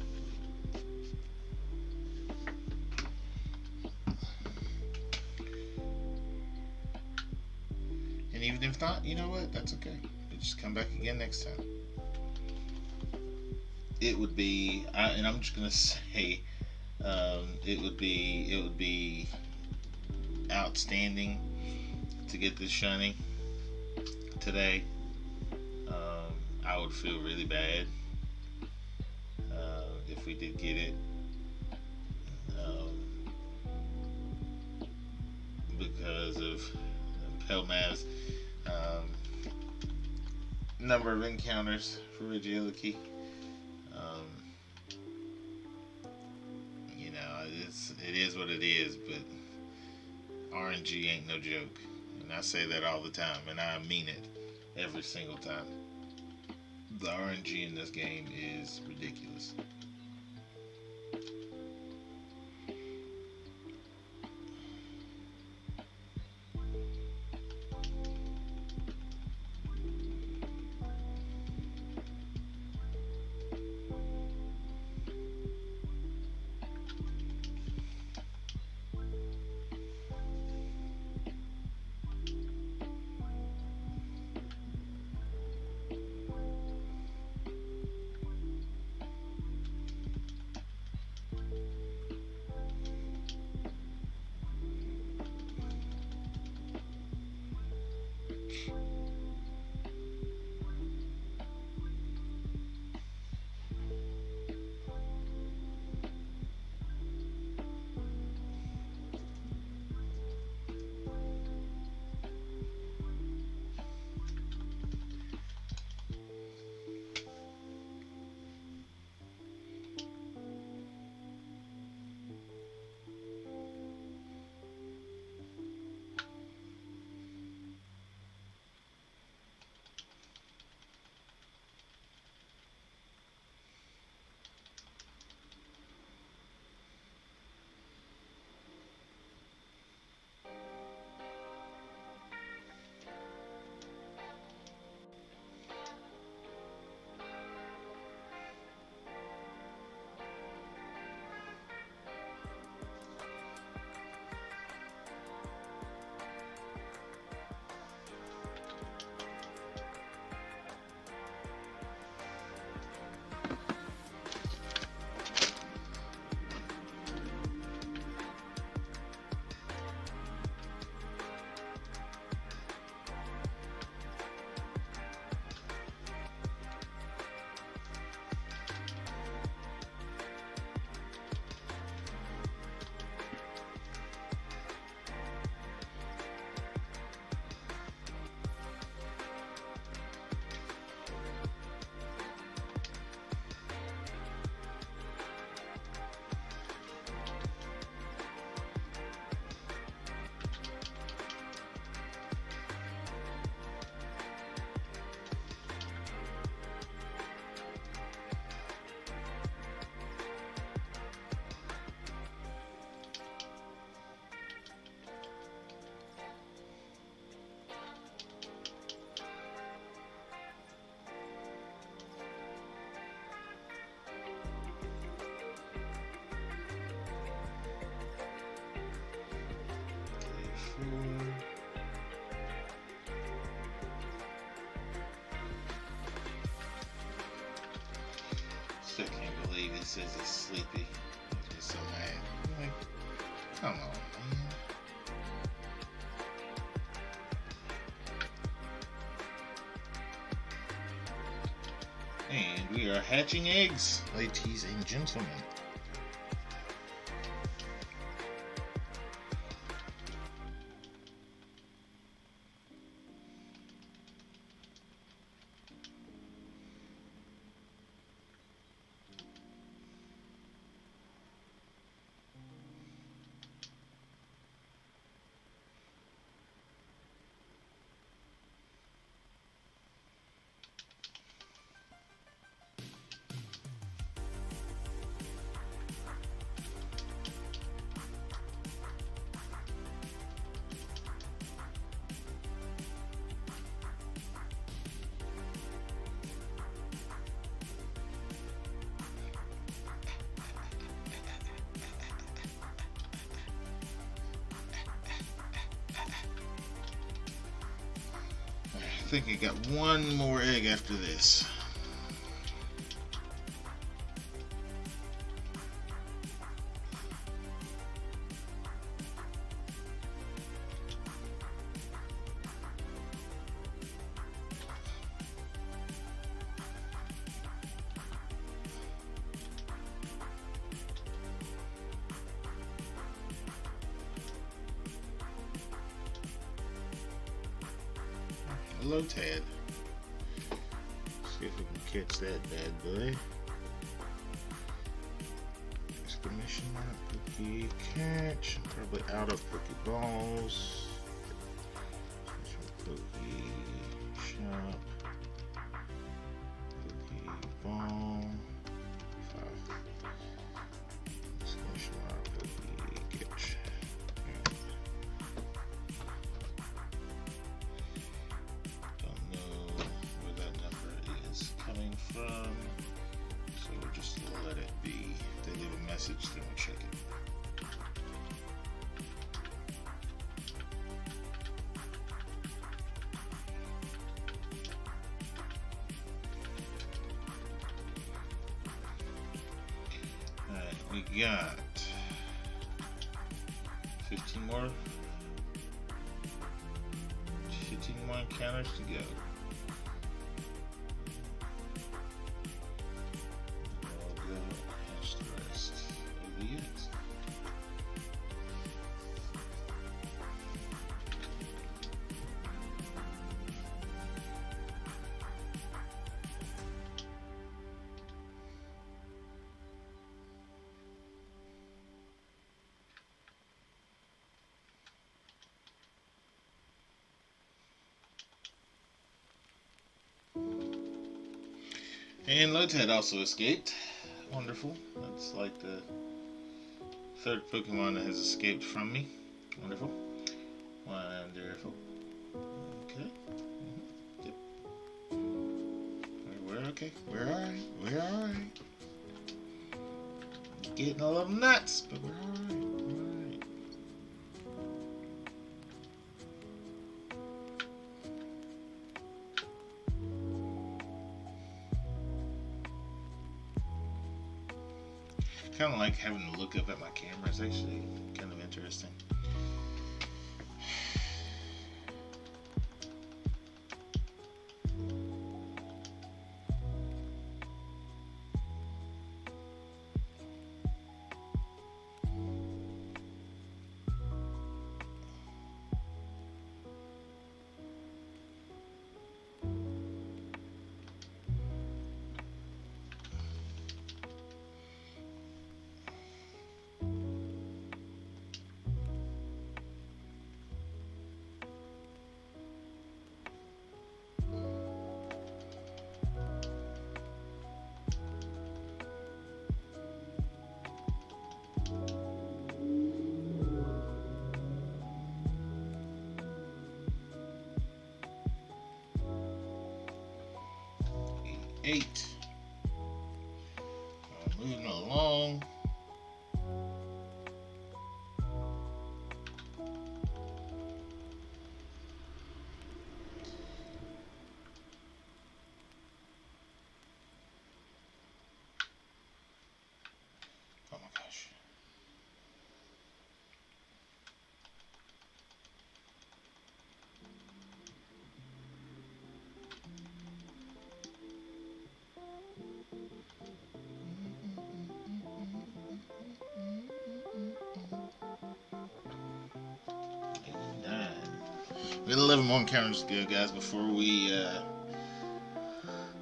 And even if not, you know what? That's okay. We'll just come back again next time. It would be, and I'm just gonna say, it would be outstanding to get this shiny today. I would feel really bad if we did get it, because of Pelmav's number of encounters for Regieleki. You know, it is what it is, but RNG ain't no joke. And I say that all the time, and I mean it every single time. The RNG in this game is ridiculous. Still can't believe it says it's sleepy. I'm just so mad. Like, come on, man. And we are hatching eggs, ladies and gentlemen. I think I got one more egg after this. Hello, Tad. See if we can catch that bad boy. Exclamation mark, cookie catch. Probably out of Pokeballs. Cookie shop. Cookie ball. 5. Exclamation mark, cookie catch. From, so we'll just let it be. If they leave a message, then we'll check it. Alright, we got 15 more encounters to go. And Lotad also escaped. Wonderful. That's like the third Pokemon that has escaped from me. Wonderful. Wonderful. Okay. Yep. We're okay. We're alright. We're alright. Getting a little nuts, but we're alright. We're alright. Kind of like having to look up at my camera. It's actually kind of interesting. Eight. Moving along. We got 11 more encounters to go, guys, before we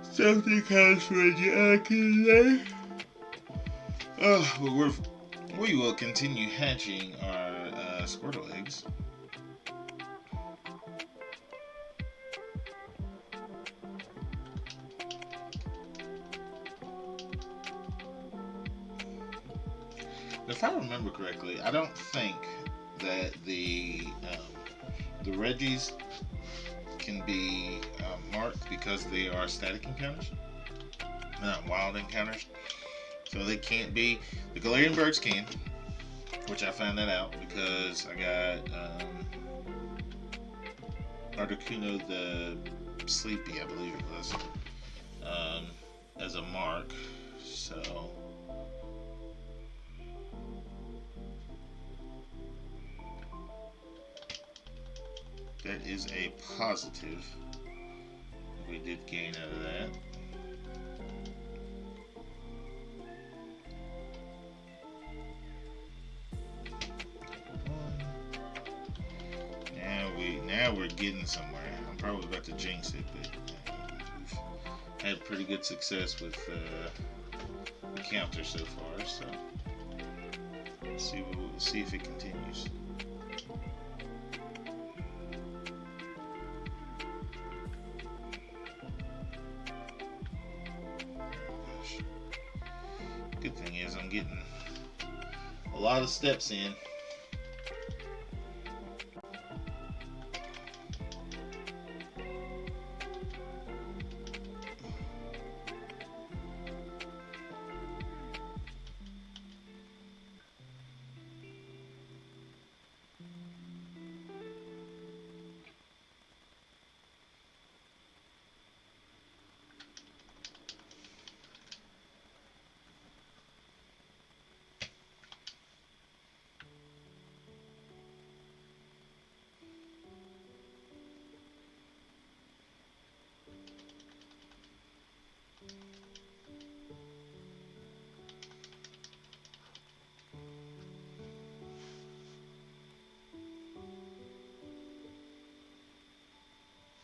start the encounters for today. We will continue hatching our Squirtle eggs. If I remember correctly, I don't think that the Reggies can be marked because they are static encounters, not wild encounters. So they can't be. The Galarian birds can, which I found that out because I got Articuno the Sleepy, I believe it was, as a mark. So that is a positive. We did gain out of that. Now we're getting somewhere. I'm probably about to jinx it, but we've had pretty good success with the counter so far. So let's see if it continues. Good thing is I'm getting a lot of steps in.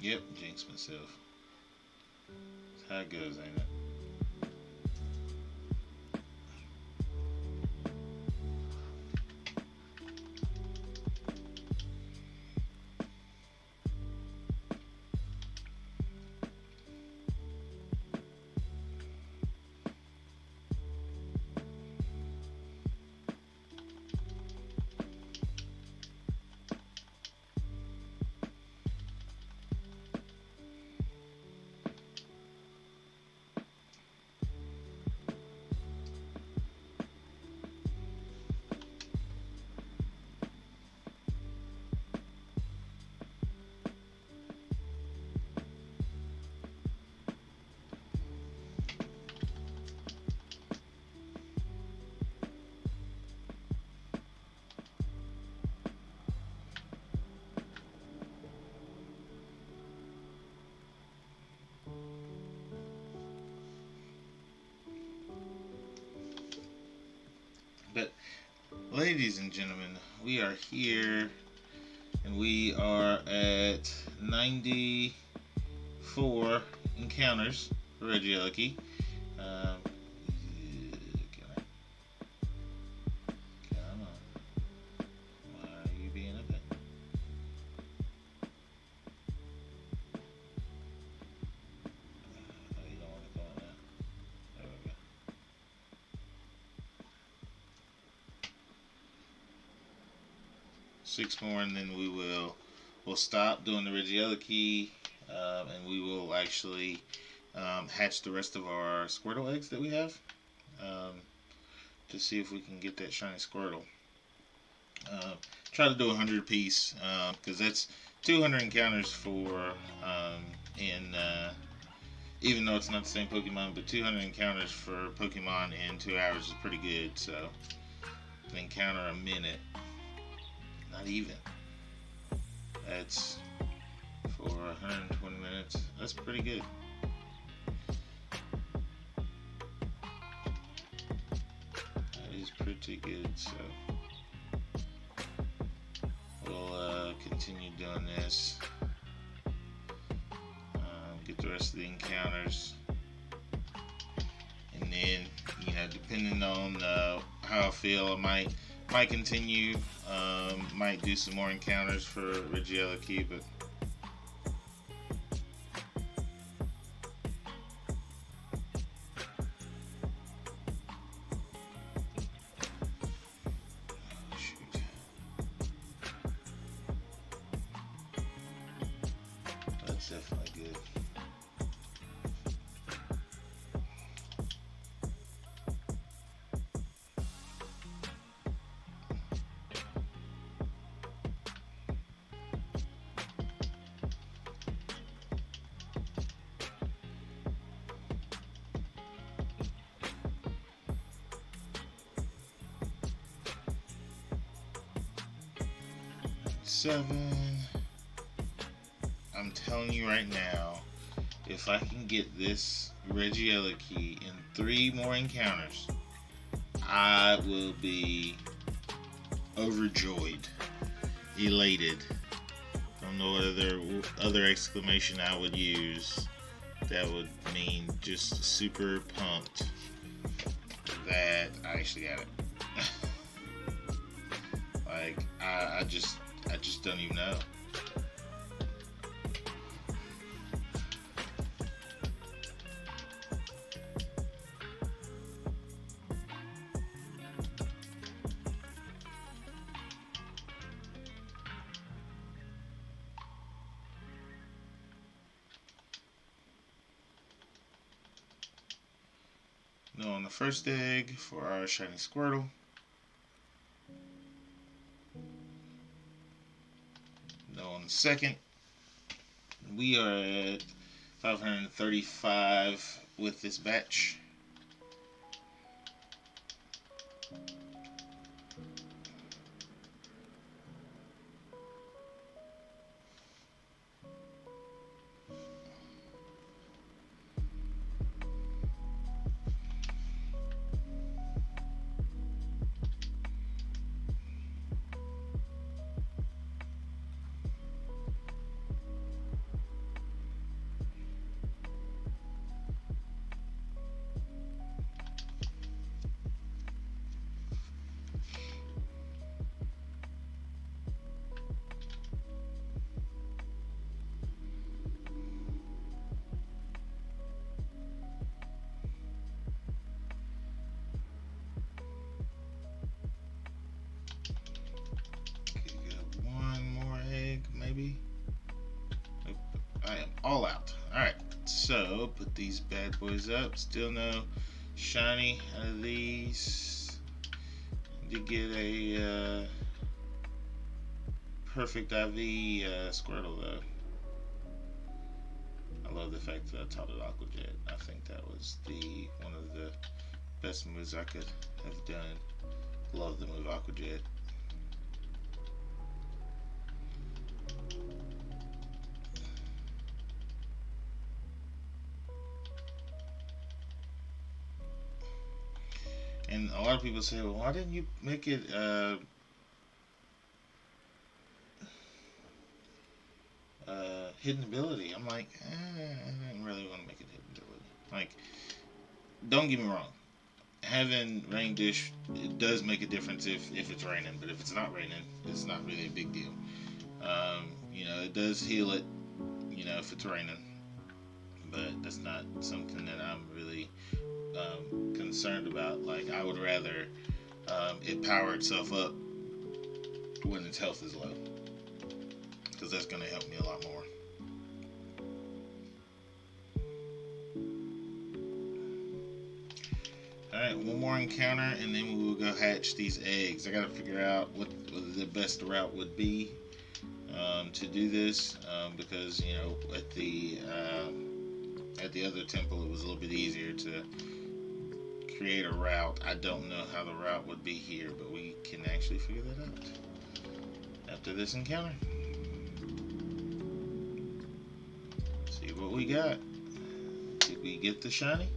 Yep, jinx myself. That's how it goes, ain't it? But, ladies and gentlemen, we are here, and we are at 94 encounters for Regieleki. Come on. Why are you being a bit? Oh, you don't want to go on now. There we go. Six more, and then we'll stop doing the Regieleki, and we will actually hatch the rest of our Squirtle eggs that we have, to see if we can get that shiny Squirtle. Try to do 100 apiece, because that's 200 encounters for even though it's not the same Pokemon, but 200 encounters for Pokemon in 2 hours is pretty good. So an encounter a minute. Not even. That's for 120 minutes. That's pretty good. That is pretty good. So we'll continue doing this. the rest of the encounters. And then, you know, depending on how I feel, I might continue, might do some more encounters for Regieleki, but shoot. That's definitely good. Seven. I'm telling you right now, if I can get this Regieleki in 3 more encounters, I will be overjoyed, elated. Don't know what other exclamation I would use that would mean just super pumped that I actually got it. Like I just don't even know. No on the first egg for our shiny Squirtle. No on the second. We are at 535 with this batch. Maybe. Nope. I am all out. Alright, so put these bad boys up. Still no shiny out of these. Did get a perfect IV Squirtle though. I love the fact that I taught it Aqua Jet. I think that was one of the best moves I could have done. Love the move Aqua Jet. And a lot of people say, well, why didn't you make it hidden ability? I'm like, I didn't really want to make it hidden ability. Like, don't get me wrong. Having Rain Dish, it does make a difference if it's raining, but if it's not raining, it's not really a big deal. You know, it does heal it, you know, if it's raining, but that's not something that I'm really concerned about. Like, I would rather it power itself up when its health is low, because that's going to help me a lot more. Alright, one more encounter and then we will go hatch these eggs. I gotta figure out what the best route would be to do this, because, you know, at the other temple it was a little bit easier to create a route. I don't know how the route would be here, but we can actually figure that out after this encounter. See what we got. Did we get the shiny?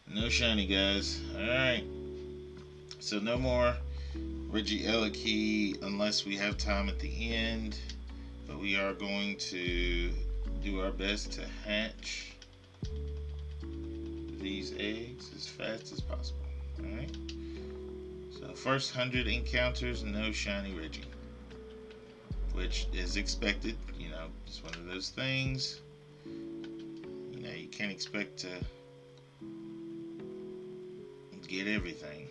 No shiny, guys. Alright. So no more Regieleki unless we have time at the end. But we are going to do our best to hatch these eggs as fast as possible. Alright. So first 100 encounters, no shiny Reggie. Which is expected, you know, it's one of those things. You know, you can't expect to get everything.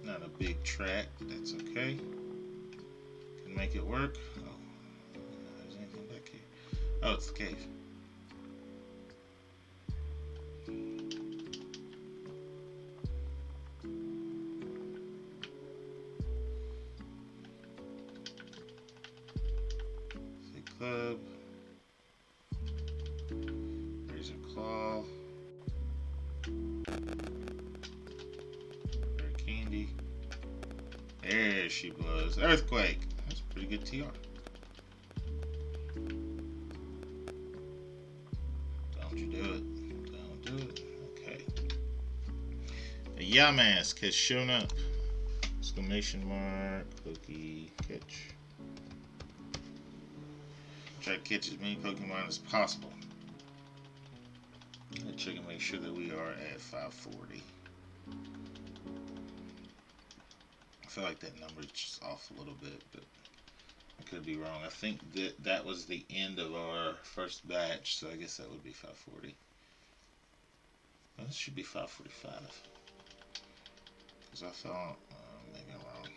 Not a big track, but that's okay. Can make it work. Oh, there's anything back here. Oh, it's the cave. Club. Razor Claw. Rare Candy. There she blows. Earthquake. That's a pretty good TR. Don't you do it. Don't do it. Okay. The Yamask has shown up. Exclamation mark. Cookie. Catch. Try to catch as many Pokemon as possible. Let's check and make sure that we are at 540. I feel like that number is just off a little bit, but I could be wrong. I think that was the end of our first batch, so I guess that would be 540. Well, this should be 545. Because I thought, maybe I'm wrong.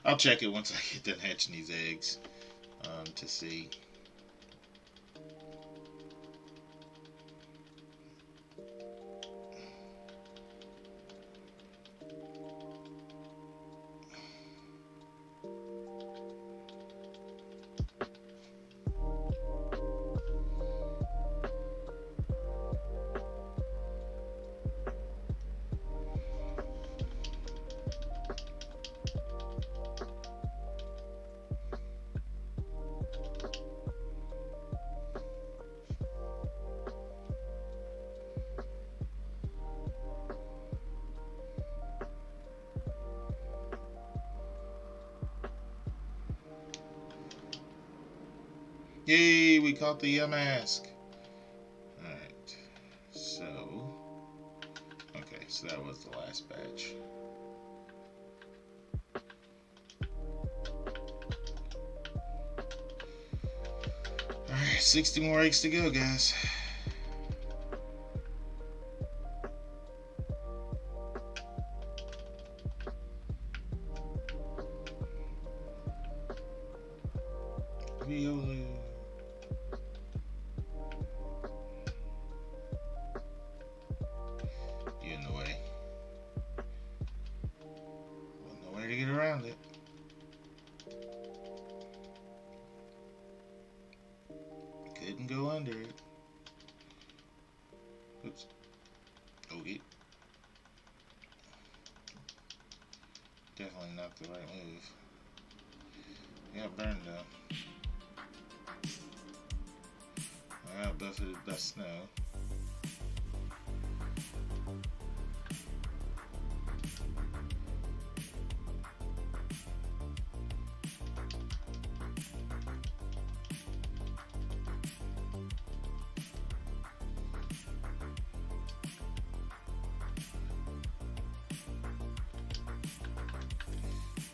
I'll check it once I get done hatching these eggs. To see. Yay, we caught the Yamask. Alright, so... Okay, so that was the last batch. Alright, 60 more eggs to go, guys. Riolu. You're in the way. Well, no way to get around it. Couldn't go under it. Oops. Okay. Definitely not the right move. Got burned though. I got buffeted by snow.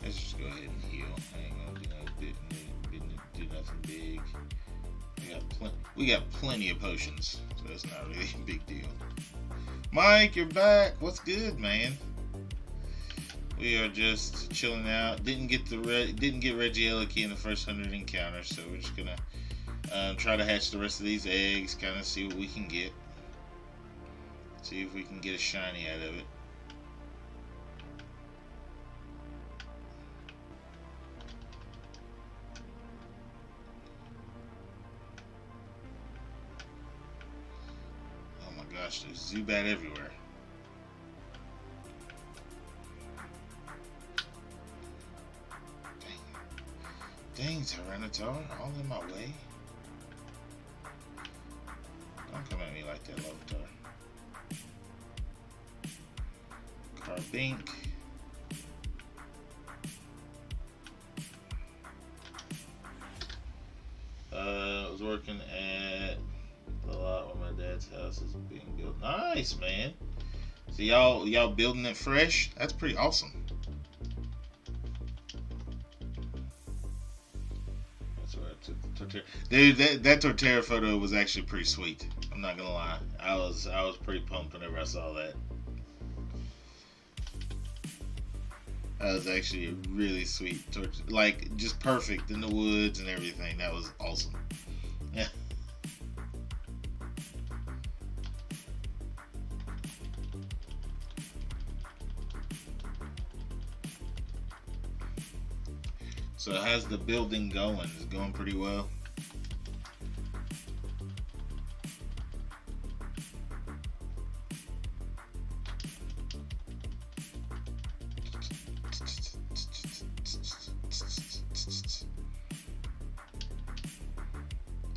Let's just go ahead and heal. I ain't gonna do nothing big. We got plenty of potions, so that's not really a big deal. Mike, you're back. What's good, man? We are just chilling out. Didn't get Regieleki in the first 100 encounters, so we're just gonna try to hatch the rest of these eggs, kind of see what we can get. See if we can get a shiny out of it. gosh, there's Zubat everywhere. Dang, Tyranitar, all in my way. Don't come at me like that, Lovitar. Carbink. I was working at the lot where my dad's house is being built. Nice, man. So y'all building it fresh? That's pretty awesome. That's where I took the Torterra. Dude, that Torterra photo was actually pretty sweet. I'm not gonna lie. I was pretty pumped whenever I saw that. That was actually a really sweet like just perfect in the woods and everything. That was awesome. Yeah. So how's the building going? Is it going pretty well?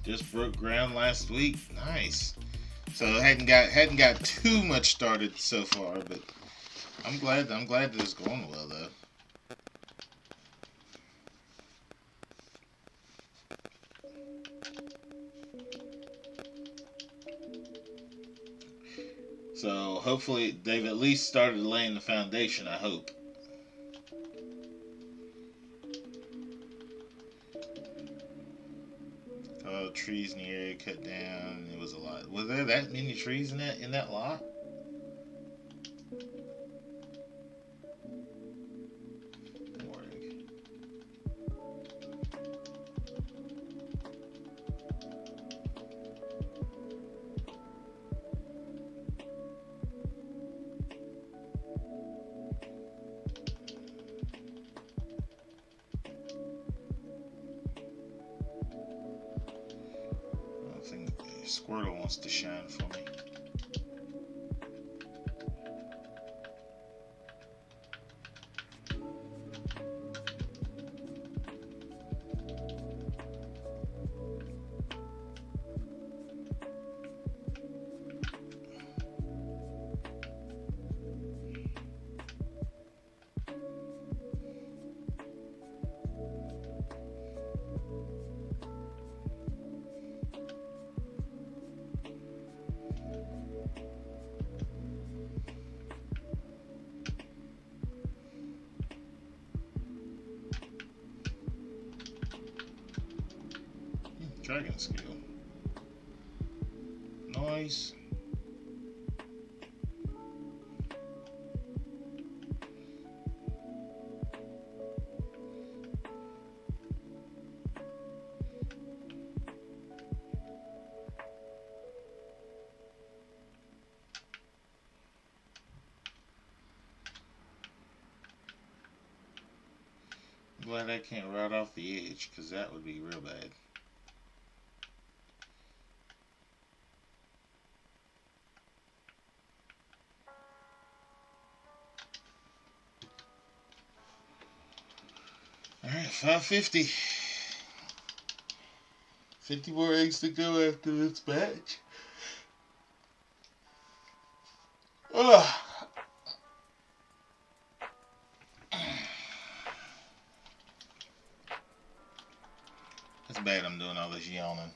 Just broke ground last week. Nice. So hadn't got too much started so far, but I'm glad that it's going well though. So hopefully they've at least started laying the foundation, I hope. Oh, trees in the area cut down. It was a lot. Was there that many trees in that lot? Squirtle wants to shine for me. Dragon skill. Nice. Glad I can't ride off the edge, because that would be real bad. Alright, 550. 50 more eggs to go after this batch. Ugh. That's bad I'm doing all this yawning.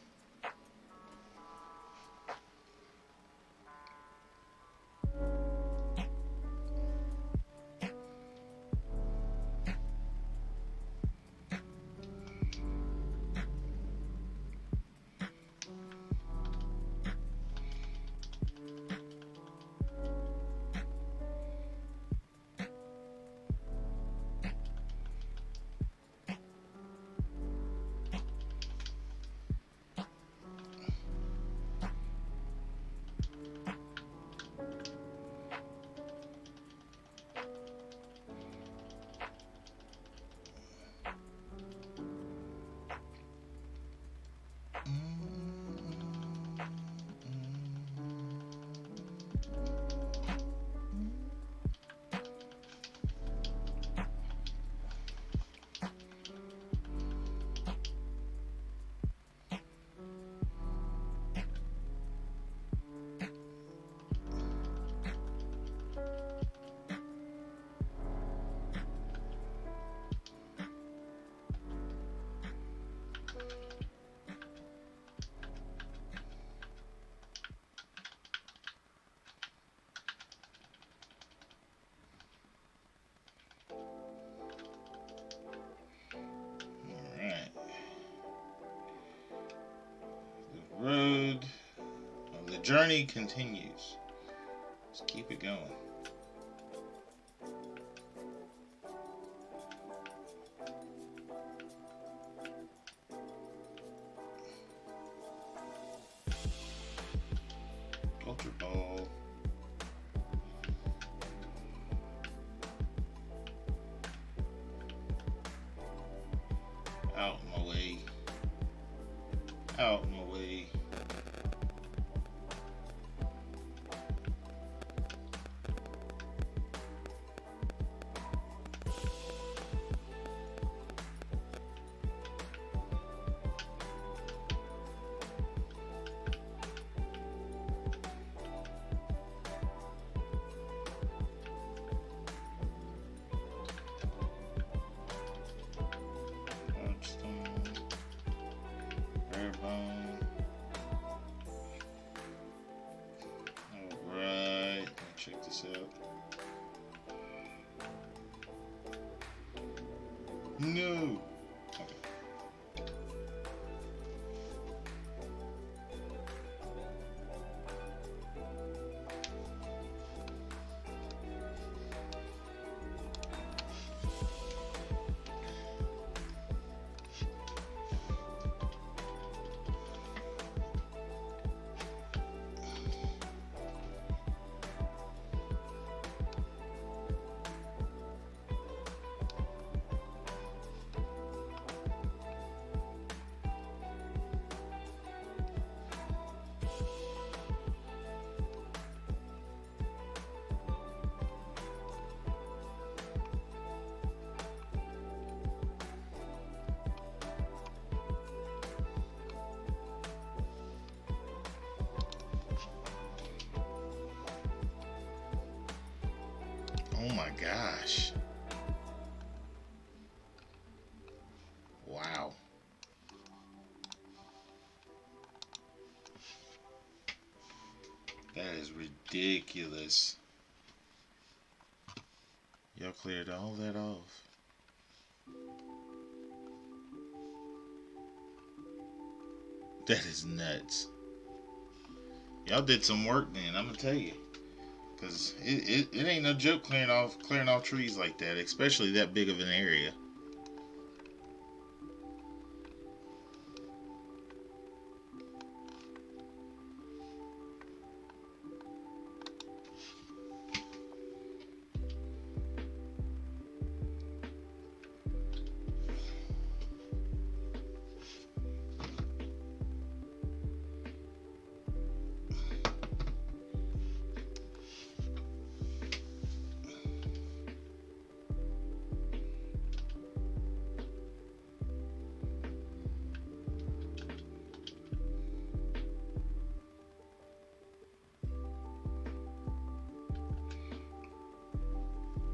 journey continues. Let's keep it going. Waterboy. Out my way. Out my way. Alright, check this out. No! Okay. Oh my gosh. Wow. That is ridiculous. Y'all cleared all that off. That is nuts. Y'all did some work then, I'm gonna tell you. Cause it ain't no joke clearing off trees like that, especially that big of an area.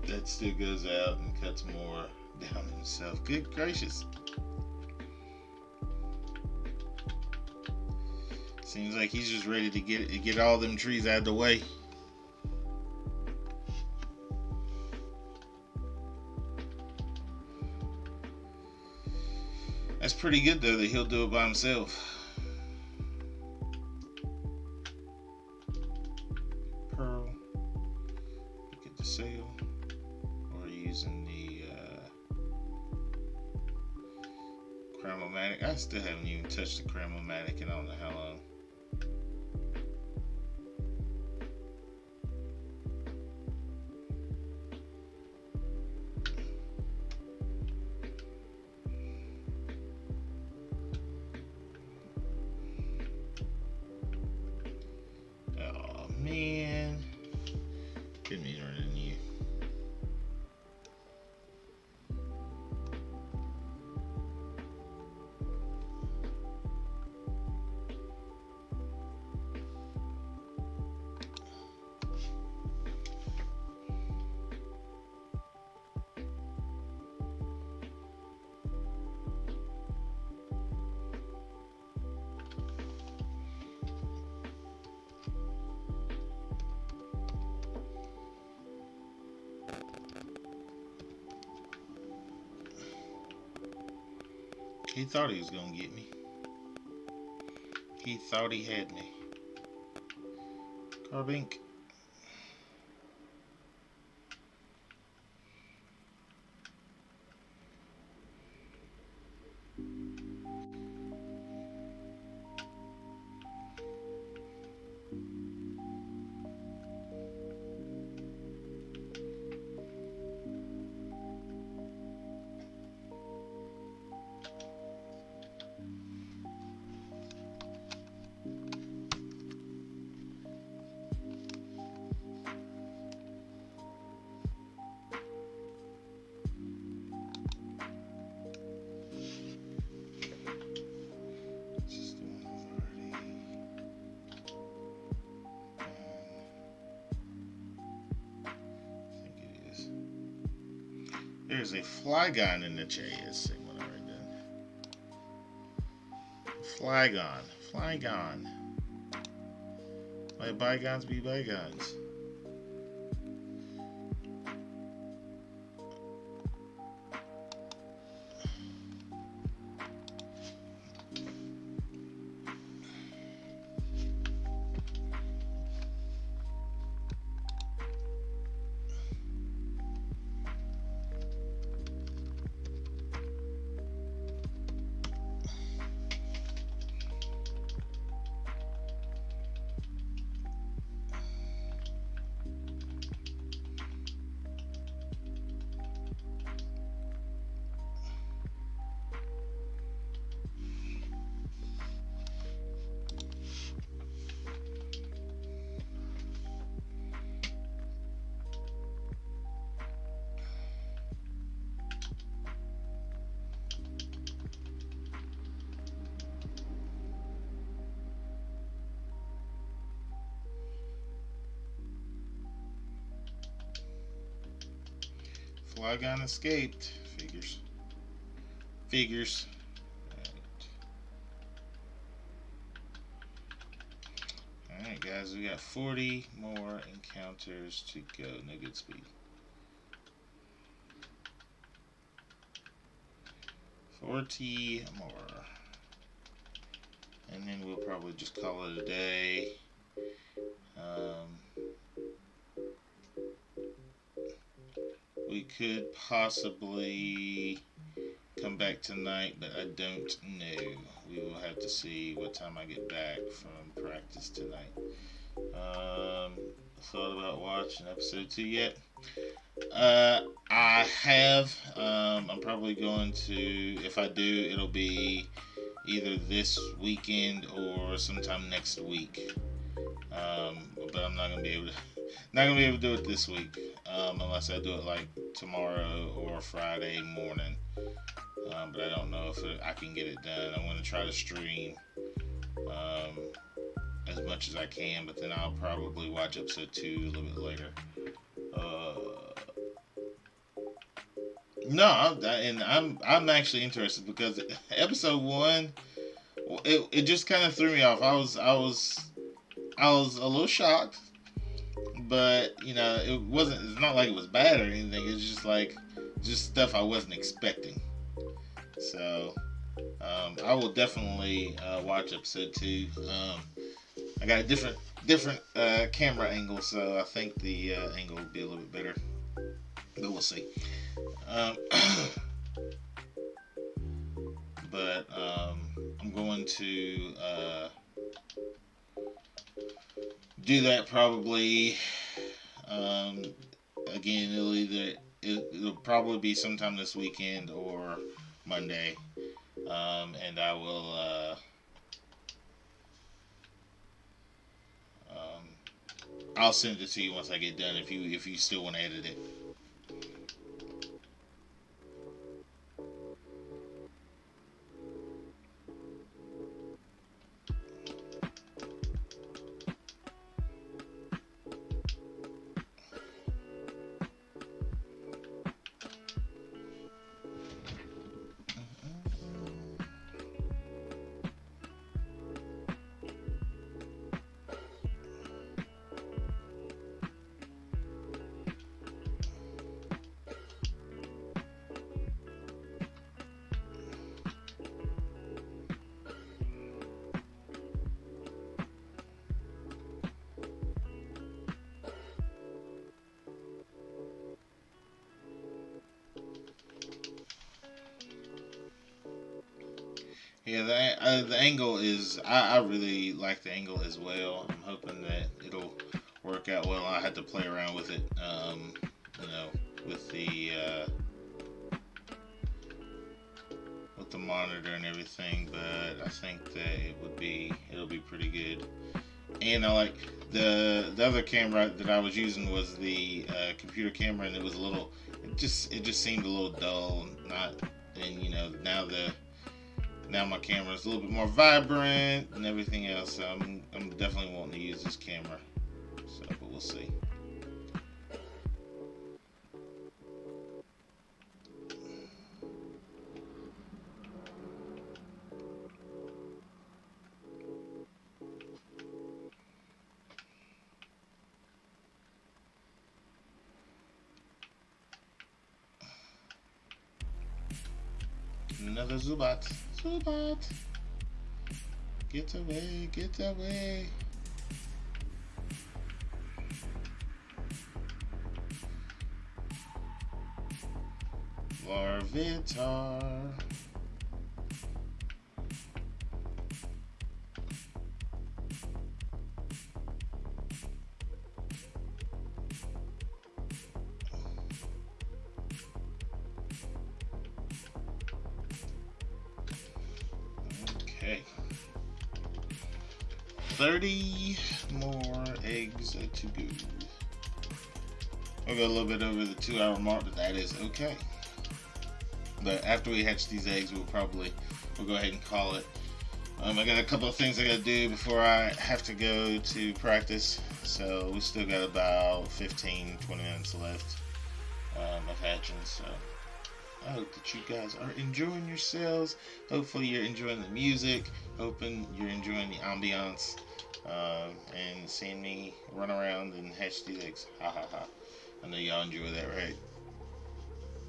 That still goes out and cuts more down himself. Good gracious. Seems like he's just ready to get all them trees out of the way. That's pretty good though that he'll do it by himself. Pearl. Look at the sail. Using the Chromomatic. I still haven't even touched the Chromomatic in I don't know how long. Oh man. Didn't mean to run into you. He thought he was gonna get me. He thought he had me. Carbink. There's a Flygon in the chat. Let's see what I already done. Flygon. Let bygones be bygones. Flygon escaped. Figures. Alright guys, we got 40 more encounters to go. No good speed. 40 more. And then we'll probably just call it a day. We could possibly come back tonight, but I don't know. We will have to see what time I get back from practice tonight. Thought about watching episode 2 yet? I have. I'm probably going to, if I do, it'll be either this weekend or sometime next week. But I'm not gonna be able to do it this week, unless I do it like tomorrow or Friday morning. But I don't know if I can get it done. I'm gonna try to stream as much as I can, but then I'll probably watch episode 2 a little bit later. No, I'm actually interested because episode 1, it just kind of threw me off. I was a little shocked, but you know, it's not like it was bad or anything. It's just stuff I wasn't expecting. So I will definitely watch episode 2. I got a different camera angle, so I think the angle will be a little bit better, but we'll see. But I'm going to do that probably. Again, it'll probably be sometime this weekend or Monday, and I will I'll send it to you once I get done if you still want to edit it. Yeah, the angle is. I really like the angle as well. I'm hoping that it'll work out well. I had to play around with it, you know, with the monitor and everything. But I think that it'll be pretty good. And I like the other camera that I was using was the computer camera, and it was a little. It just seemed a little dull. Not and now my camera is a little bit more vibrant and everything else. So I'm definitely wanting to use this camera. So, but we'll see. Another Zubat. Zubat! Get away, get away. Larvitar. Okay. 30 more eggs to go. We'll go a little bit over the 2-hour mark, but that is okay. But after we hatch these eggs, we'll go ahead and call it. I got a couple of things I gotta do before I have to go to practice. So we still got about 15-20 minutes left of hatching. So I hope that you guys are enjoying yourselves. Hopefully you're enjoying the music. Hoping you're enjoying the ambiance and seeing me run around and hatch these eggs. Ha ha ha. I know y'all enjoy that, right?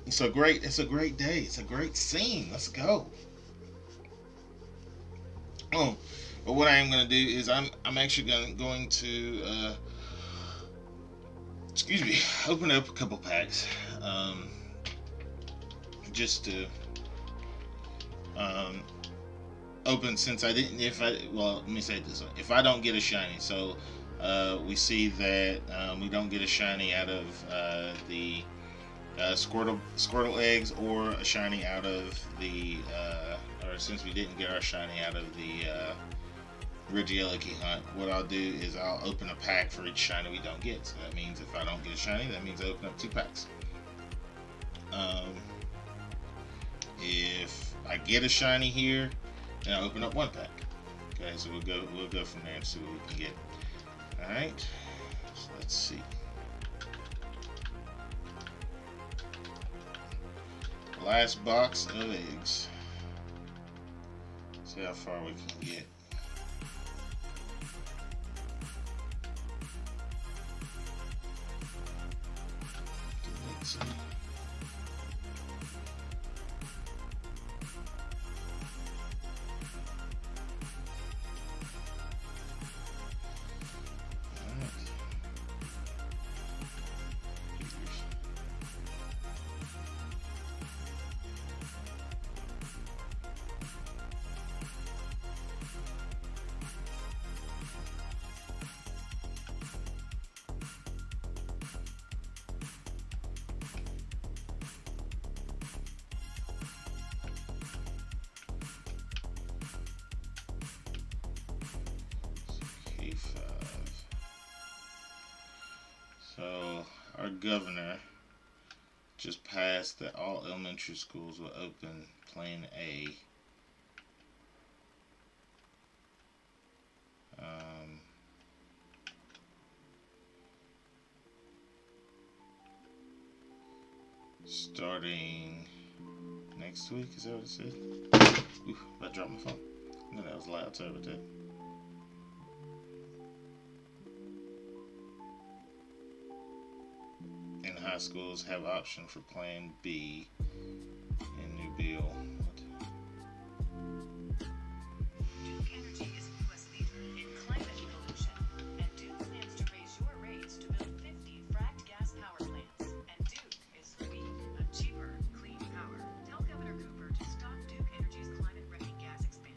It's a great day. It's a great scene. Let's go. Oh, but what I am going to do is I'm actually going to excuse me, open up a couple packs just to open, since I didn't. Let me say it this way: if I don't get a shiny, so we see that we don't get a shiny out of the Squirtle eggs, or a shiny out of the or since we didn't get our shiny out of the Regieleki hunt, what I'll do is I'll open a pack for each shiny we don't get. So that means if I don't get a shiny, that means I open up 2 packs. If I get a shiny here, then I open up 1 pack. Okay, so we'll go from there and see what we can get. All right, so let's see. Last box of eggs. See how far we can get. Let's see. So our governor just passed that all elementary schools will open Plan A. Starting next week, is that what it said? Ooh, I dropped my phone. No, that was loud, sorry about that. And high schools have option for Plan B in new bill. Duke Energy is a U.S. leader in climate pollution, and Duke plans to raise your rates to build 50 fracked gas power plants. And Duke is free of cheaper, clean power. Tell Governor Cooper to stop Duke Energy's climate-wrecking gas expansion.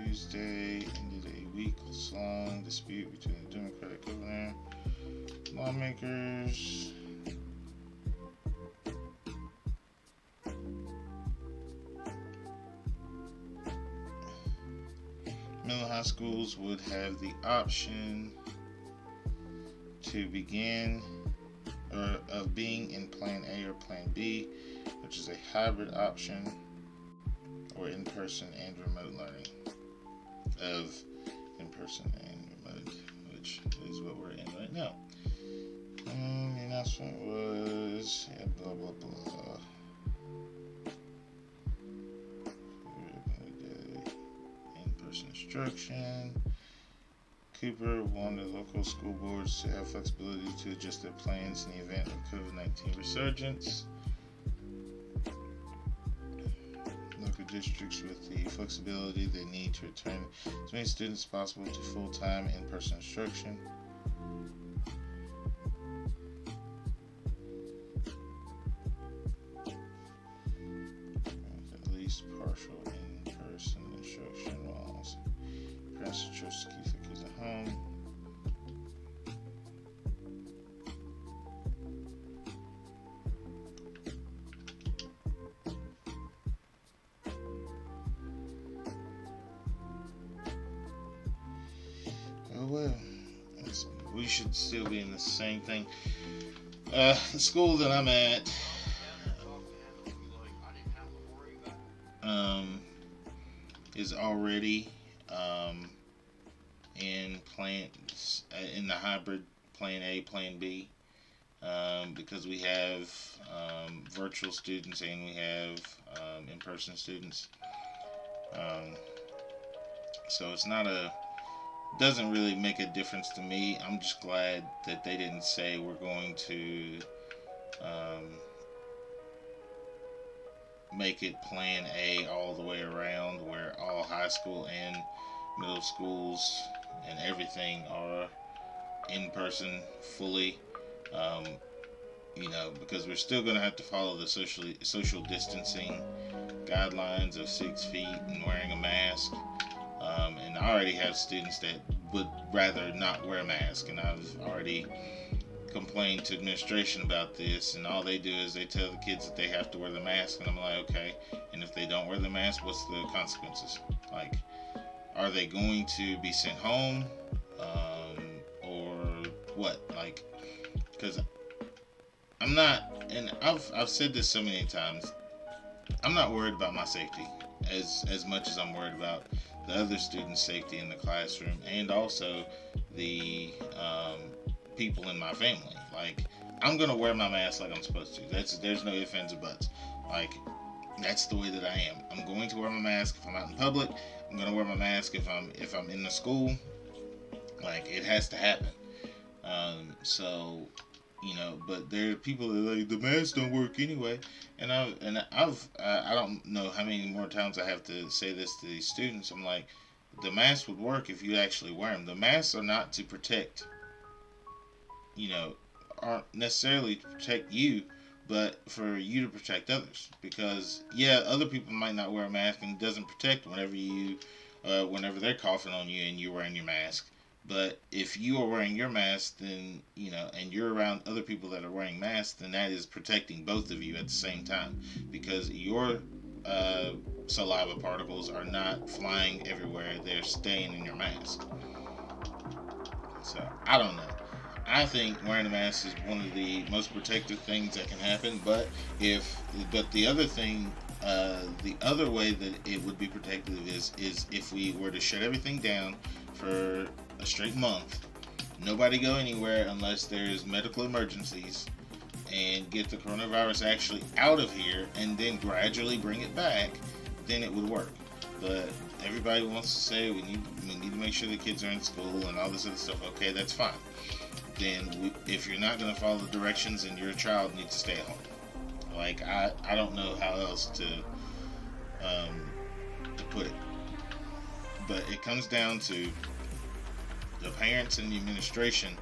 Tuesday ended a week-long dispute between the Democratic governor, lawmakers. Middle high schools would have the option to begin of being in Plan A or Plan B, which is a hybrid option, or in-person and remote learning of in-person and remote, which is what we're in right now. The announcement was blah blah blah. In-person instruction. Cooper wanted local school boards to have flexibility to adjust their plans in the event of COVID-19 resurgence. Local districts with the flexibility they need to return as many students as possible to full-time in-person instruction. At least partial in-person instruction while parents choose to keep their kids at home. Oh well, we should still be in the same thing. The school that I'm at is already in the hybrid Plan A, Plan B, because we have virtual students and we have in-person students. So it's not doesn't really make a difference to me. I'm just glad that they didn't say we're going to make it Plan A all the way around, where all high school and middle schools and everything are in person fully. Because we're still going to have to follow the social distancing guidelines of 6 feet and wearing a mask. And I already have students that would rather not wear a mask, and I've already complained to administration about this, and all they do is they tell the kids that they have to wear the mask, and I'm like, okay, and if they don't wear the mask, what's the consequences? Like, are they going to be sent home, or what? Like, because I'm not, and I've said this so many times, I'm not worried about my safety as much as I'm worried about the other students' safety in the classroom, and also the people in my family. Like, I'm gonna wear my mask like I'm supposed to. There's no ifs, ands, or buts. Like, that's the way that I am. I'm going to wear my mask if I'm out in public. I'm gonna wear my mask if I'm in the school. Like, it has to happen. But there are people that are like, the masks don't work anyway. And I don't know how many more times I have to say this to these students. I'm like, the masks would work if you actually wear them. The masks are not to protect, aren't necessarily to protect you, but for you to protect others. Because, yeah, other people might not wear a mask and it doesn't protect whenever they're coughing on you and you're wearing your mask. But if you are wearing your mask, then, and you're around other people that are wearing masks, then that is protecting both of you at the same time. Because your saliva particles are not flying everywhere. They're staying in your mask. So, I don't know. I think wearing a mask is one of the most protective things that can happen. But the other thing, the other way that it would be protective is if we were to shut everything down for a straight month, nobody go anywhere unless there's medical emergencies, and get the coronavirus actually out of here, and then gradually bring it back, then it would work. But everybody wants to say we need to make sure the kids are in school and all this other stuff. Okay, that's fine. Then if you're not going to follow the directions, and your child needs to stay at home. Like, I don't know how else to put it. But it comes down to the parents and the administration,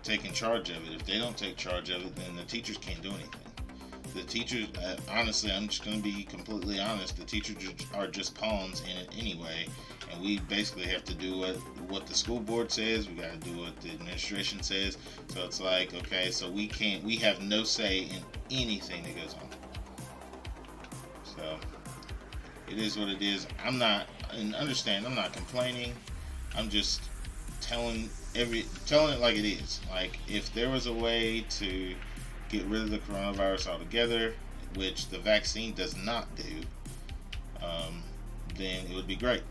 taking charge of it. If they don't take charge of it, then the teachers can't do anything. The teachers, honestly, I'm just going to be completely honest. The teachers are just pawns in it anyway, and we basically have to do what the school board says. We got to do what the administration says. So it's like, okay, so we have no say in anything that goes on. So it is what it is. I'm not, and understand, I'm not complaining. I'm just telling it like it is. Like, if there was a way to get rid of the coronavirus altogether, which the vaccine does not do, then it would be great.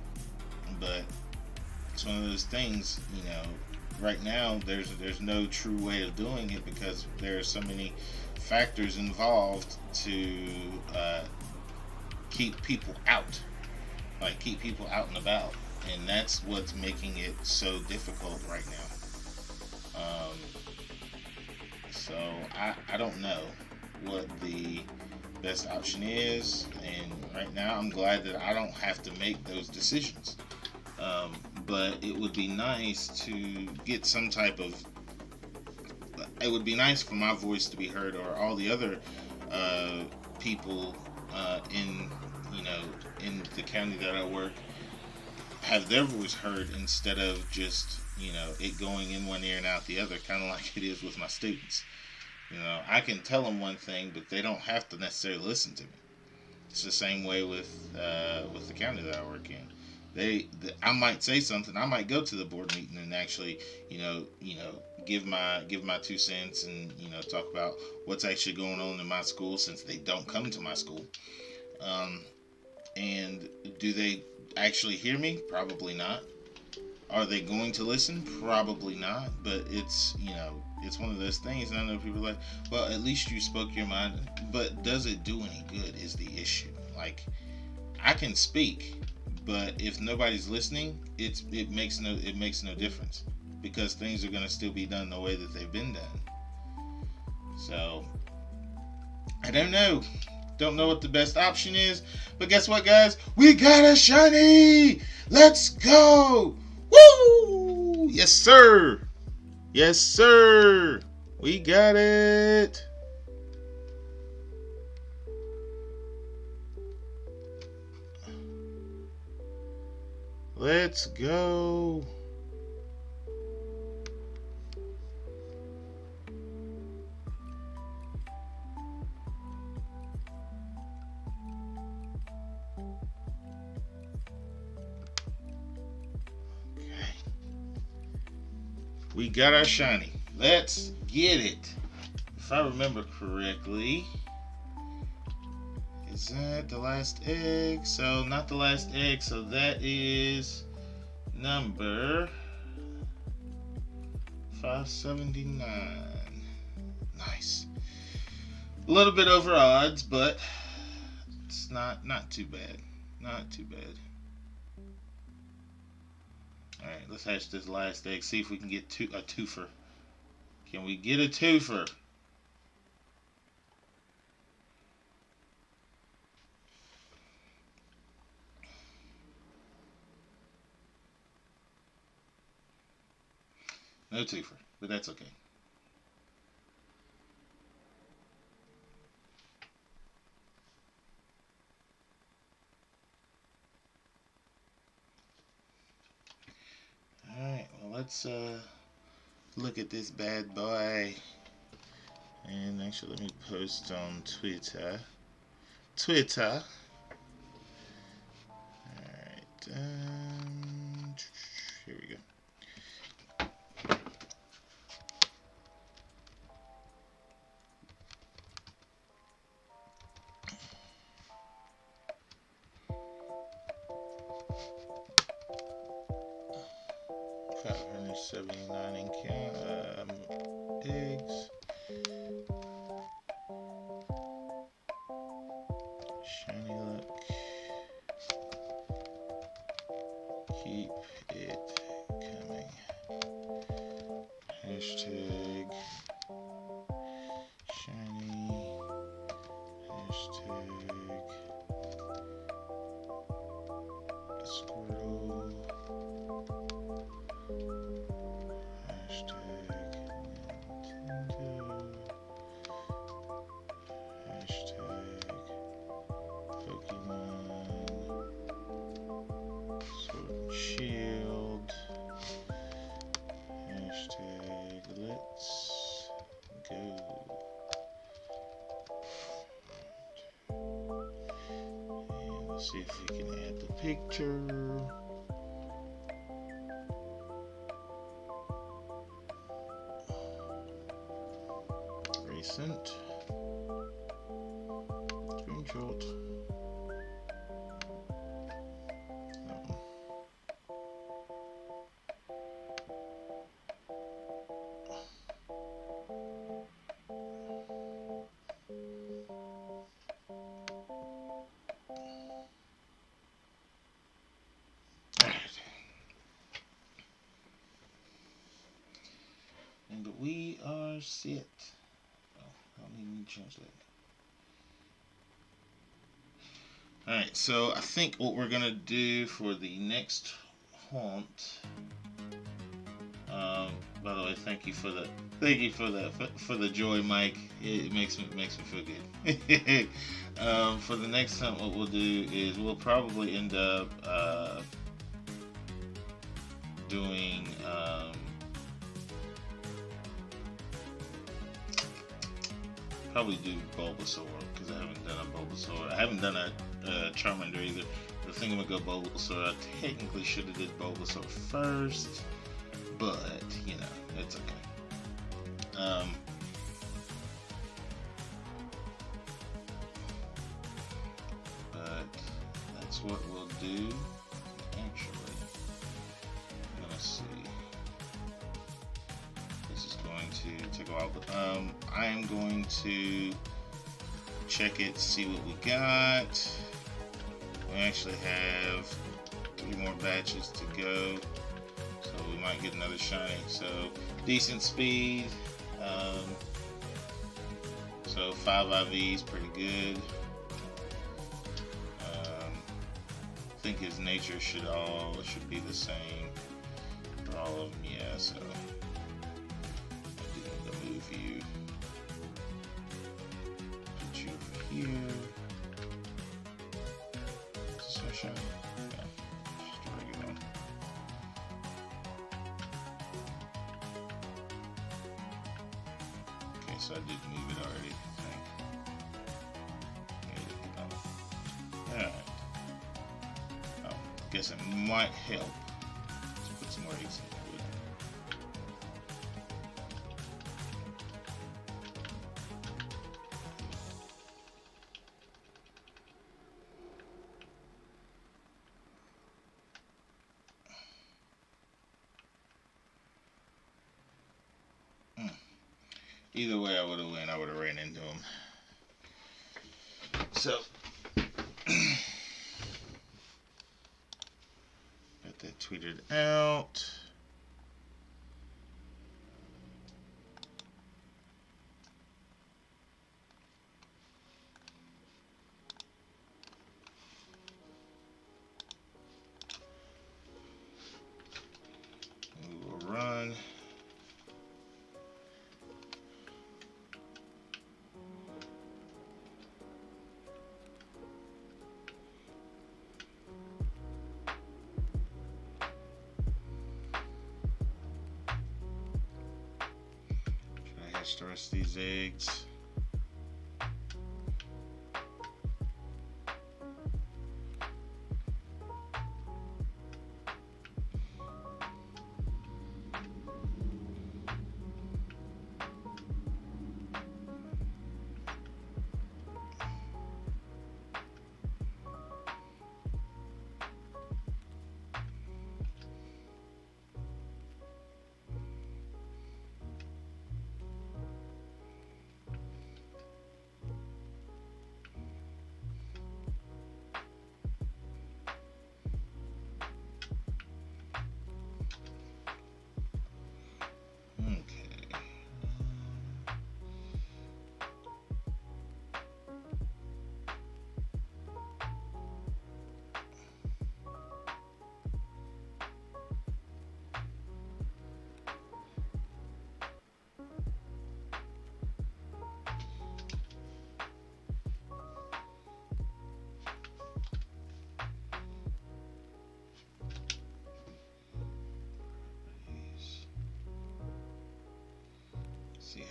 But it's one of those things, right now there's no true way of doing it because there are so many factors involved to keep people out, keep people out and about, and that's what's making it so difficult right now. So I don't know what the best option is, and right now I'm glad that I don't have to make those decisions. But it would be nice to get some type of. It would be nice for my voice to be heard, or all the other people in the county that I work, have their voice heard instead of just it going in one ear and out the other, kind of like it is with my students. I can tell them one thing, but they don't have to necessarily listen to me. It's the same way with the county that I work in. I might say something. I might go to the board meeting and actually, give my 2 cents and talk about what's actually going on in my school, since they don't come to my school. And do they actually hear me? Probably not. Are they going to listen? Probably not. But it's one of those things, and I know people are like, well, at least you spoke your mind. But does it do any good is the issue. Like, I can speak, but if nobody's listening, it makes no difference, because things are going to still be done the way that they've been done. So I don't know. Don't know what the best option is, but guess what, guys? We got a shiny! Let's go! Woo! Yes, sir! Yes, sir! We got it! Let's go! We got our shiny. Let's get it. If I remember correctly, is that the last egg? So, not the last egg. So, that is number 579. Nice. A little bit over odds, but it's not too bad. Not too bad. Alright, let's hatch this last egg. See if we can get a twofer. Can we get a twofer? No twofer, but that's okay. Alright, well, let's look at this bad boy. And actually, let me post on Twitter. Alright, here we go. $579 in count, eggs. Shiny luck. Keep it coming. Hashtag shiny. Hashtag Squirtle. Hashtag Nintendo. shield. Hashtag let's go. And let's see if we can add the picture. Recent. Screenshot. And we are set. Oh, I don't even need to change that. Alright, so I think what we're gonna do for the next haunt. By the way, thank you for the joy, Mike. It makes me feel good. For the next hunt, what we'll do is we'll probably end up doing probably do Bulbasaur, because I haven't done a Bulbasaur. I haven't done a Charmander either. The thing I'm gonna go Bulbasaur. I technically should have did Bulbasaur first, but you know, it's okay. But that's what we'll do. Actually, I'm gonna see. This is going to take a while, but I am going to check it, see what we got. We actually have 3 more batches to go, so we might get another shiny. So decent speed. So 5 IV is pretty good. I think his nature should be the same for all of them. Yeah, so I do need to move you. Put you over here. Is this my shiny? Yeah, just a regular one. Okay, so I did move it already, I think. Alright. Oh, guess it might help to put some more eggs in the wood. Either way, I would have won. I would have ran into him. So, got that tweeted out. We will run. Hatch the rest of these eggs.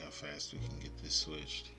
how fast we can get this switched.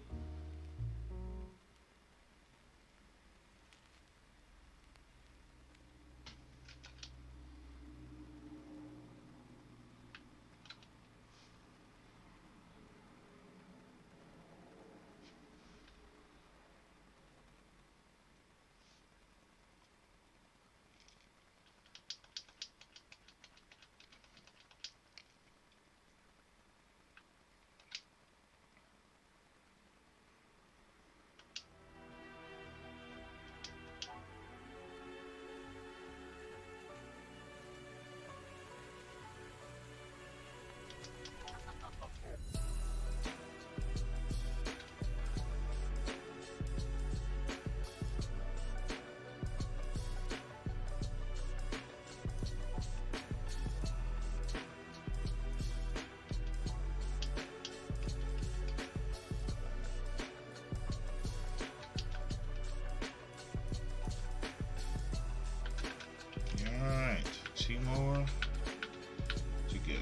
Alright, 2 more to go.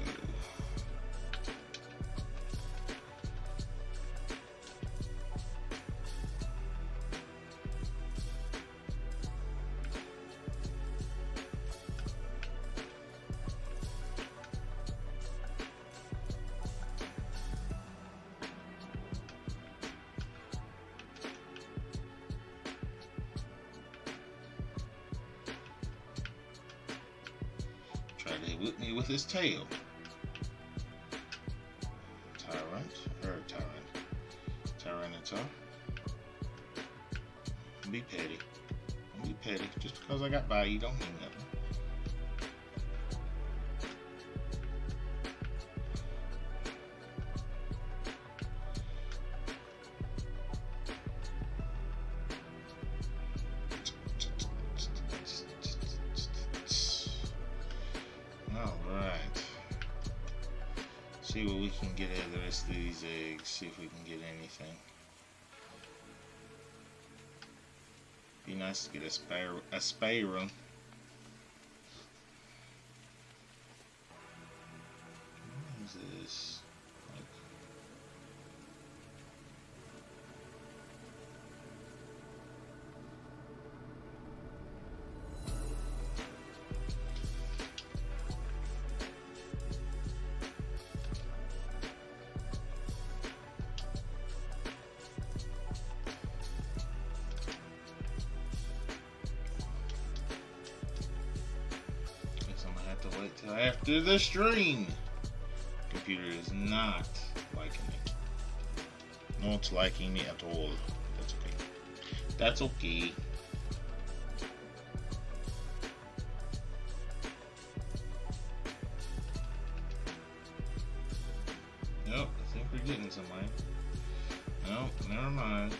Try to whip me with his tail. Tyranitar. Don't be petty. Don't be petty. Just because I got by you don't mean nothing. Alright. See what we can get out of the rest of these eggs. See if we can get anything. Be nice to get a sparrow. What is this? Wait till after the stream. Computer is not liking me. Not liking me at all. That's okay. That's okay. Nope, I think we're getting somewhere. Nope, never mind.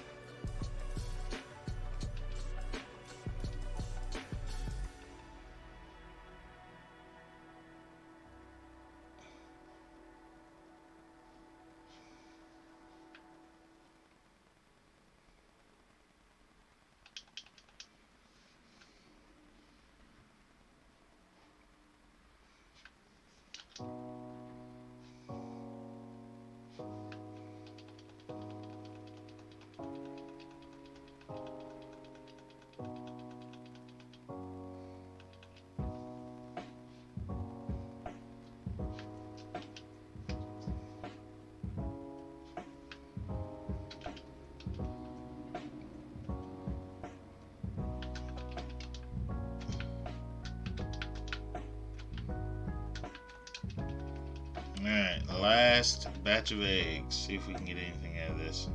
Alright, last batch of eggs. See if we can get anything out of this.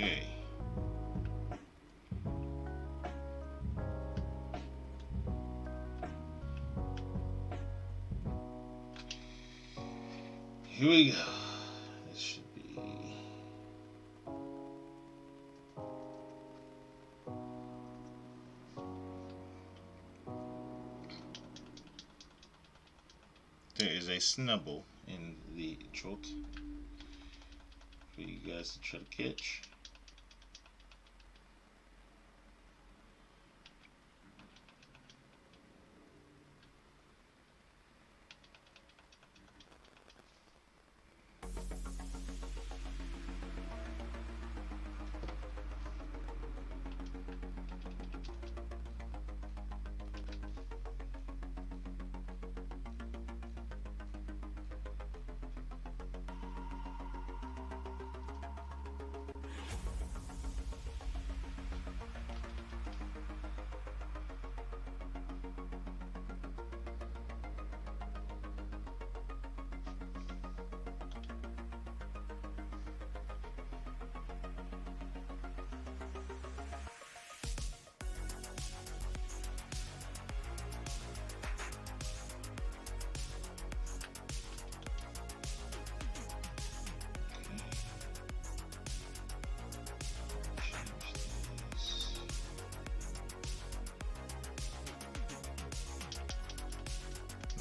Okay. Here we go. This should be. There is a snubble in the trot for you guys to try to catch.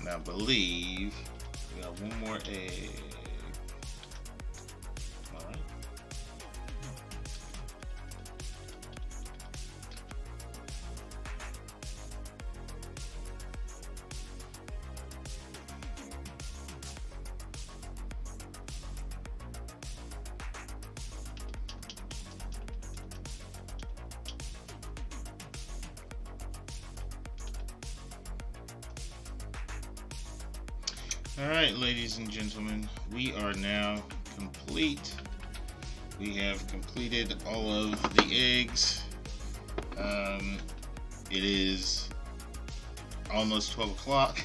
I believe we got one more egg. Alright. Alright, ladies and gentlemen, we are now complete. We have completed all of the eggs. It is almost 12 o'clock.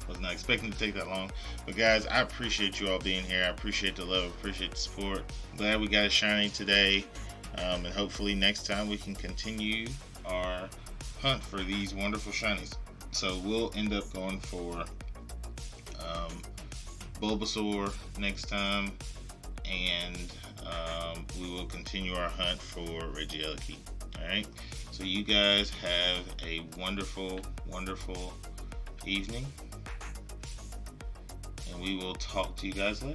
Was not expecting to take that long. But guys, I appreciate you all being here. I appreciate the love, appreciate the support. Glad we got a shiny today. And hopefully next time we can continue our hunt for these wonderful shinies. So we'll end up going for Bulbasaur next time, and we will continue our hunt for Regieleki. Alright, so you guys have a wonderful, wonderful evening, and we will talk to you guys later.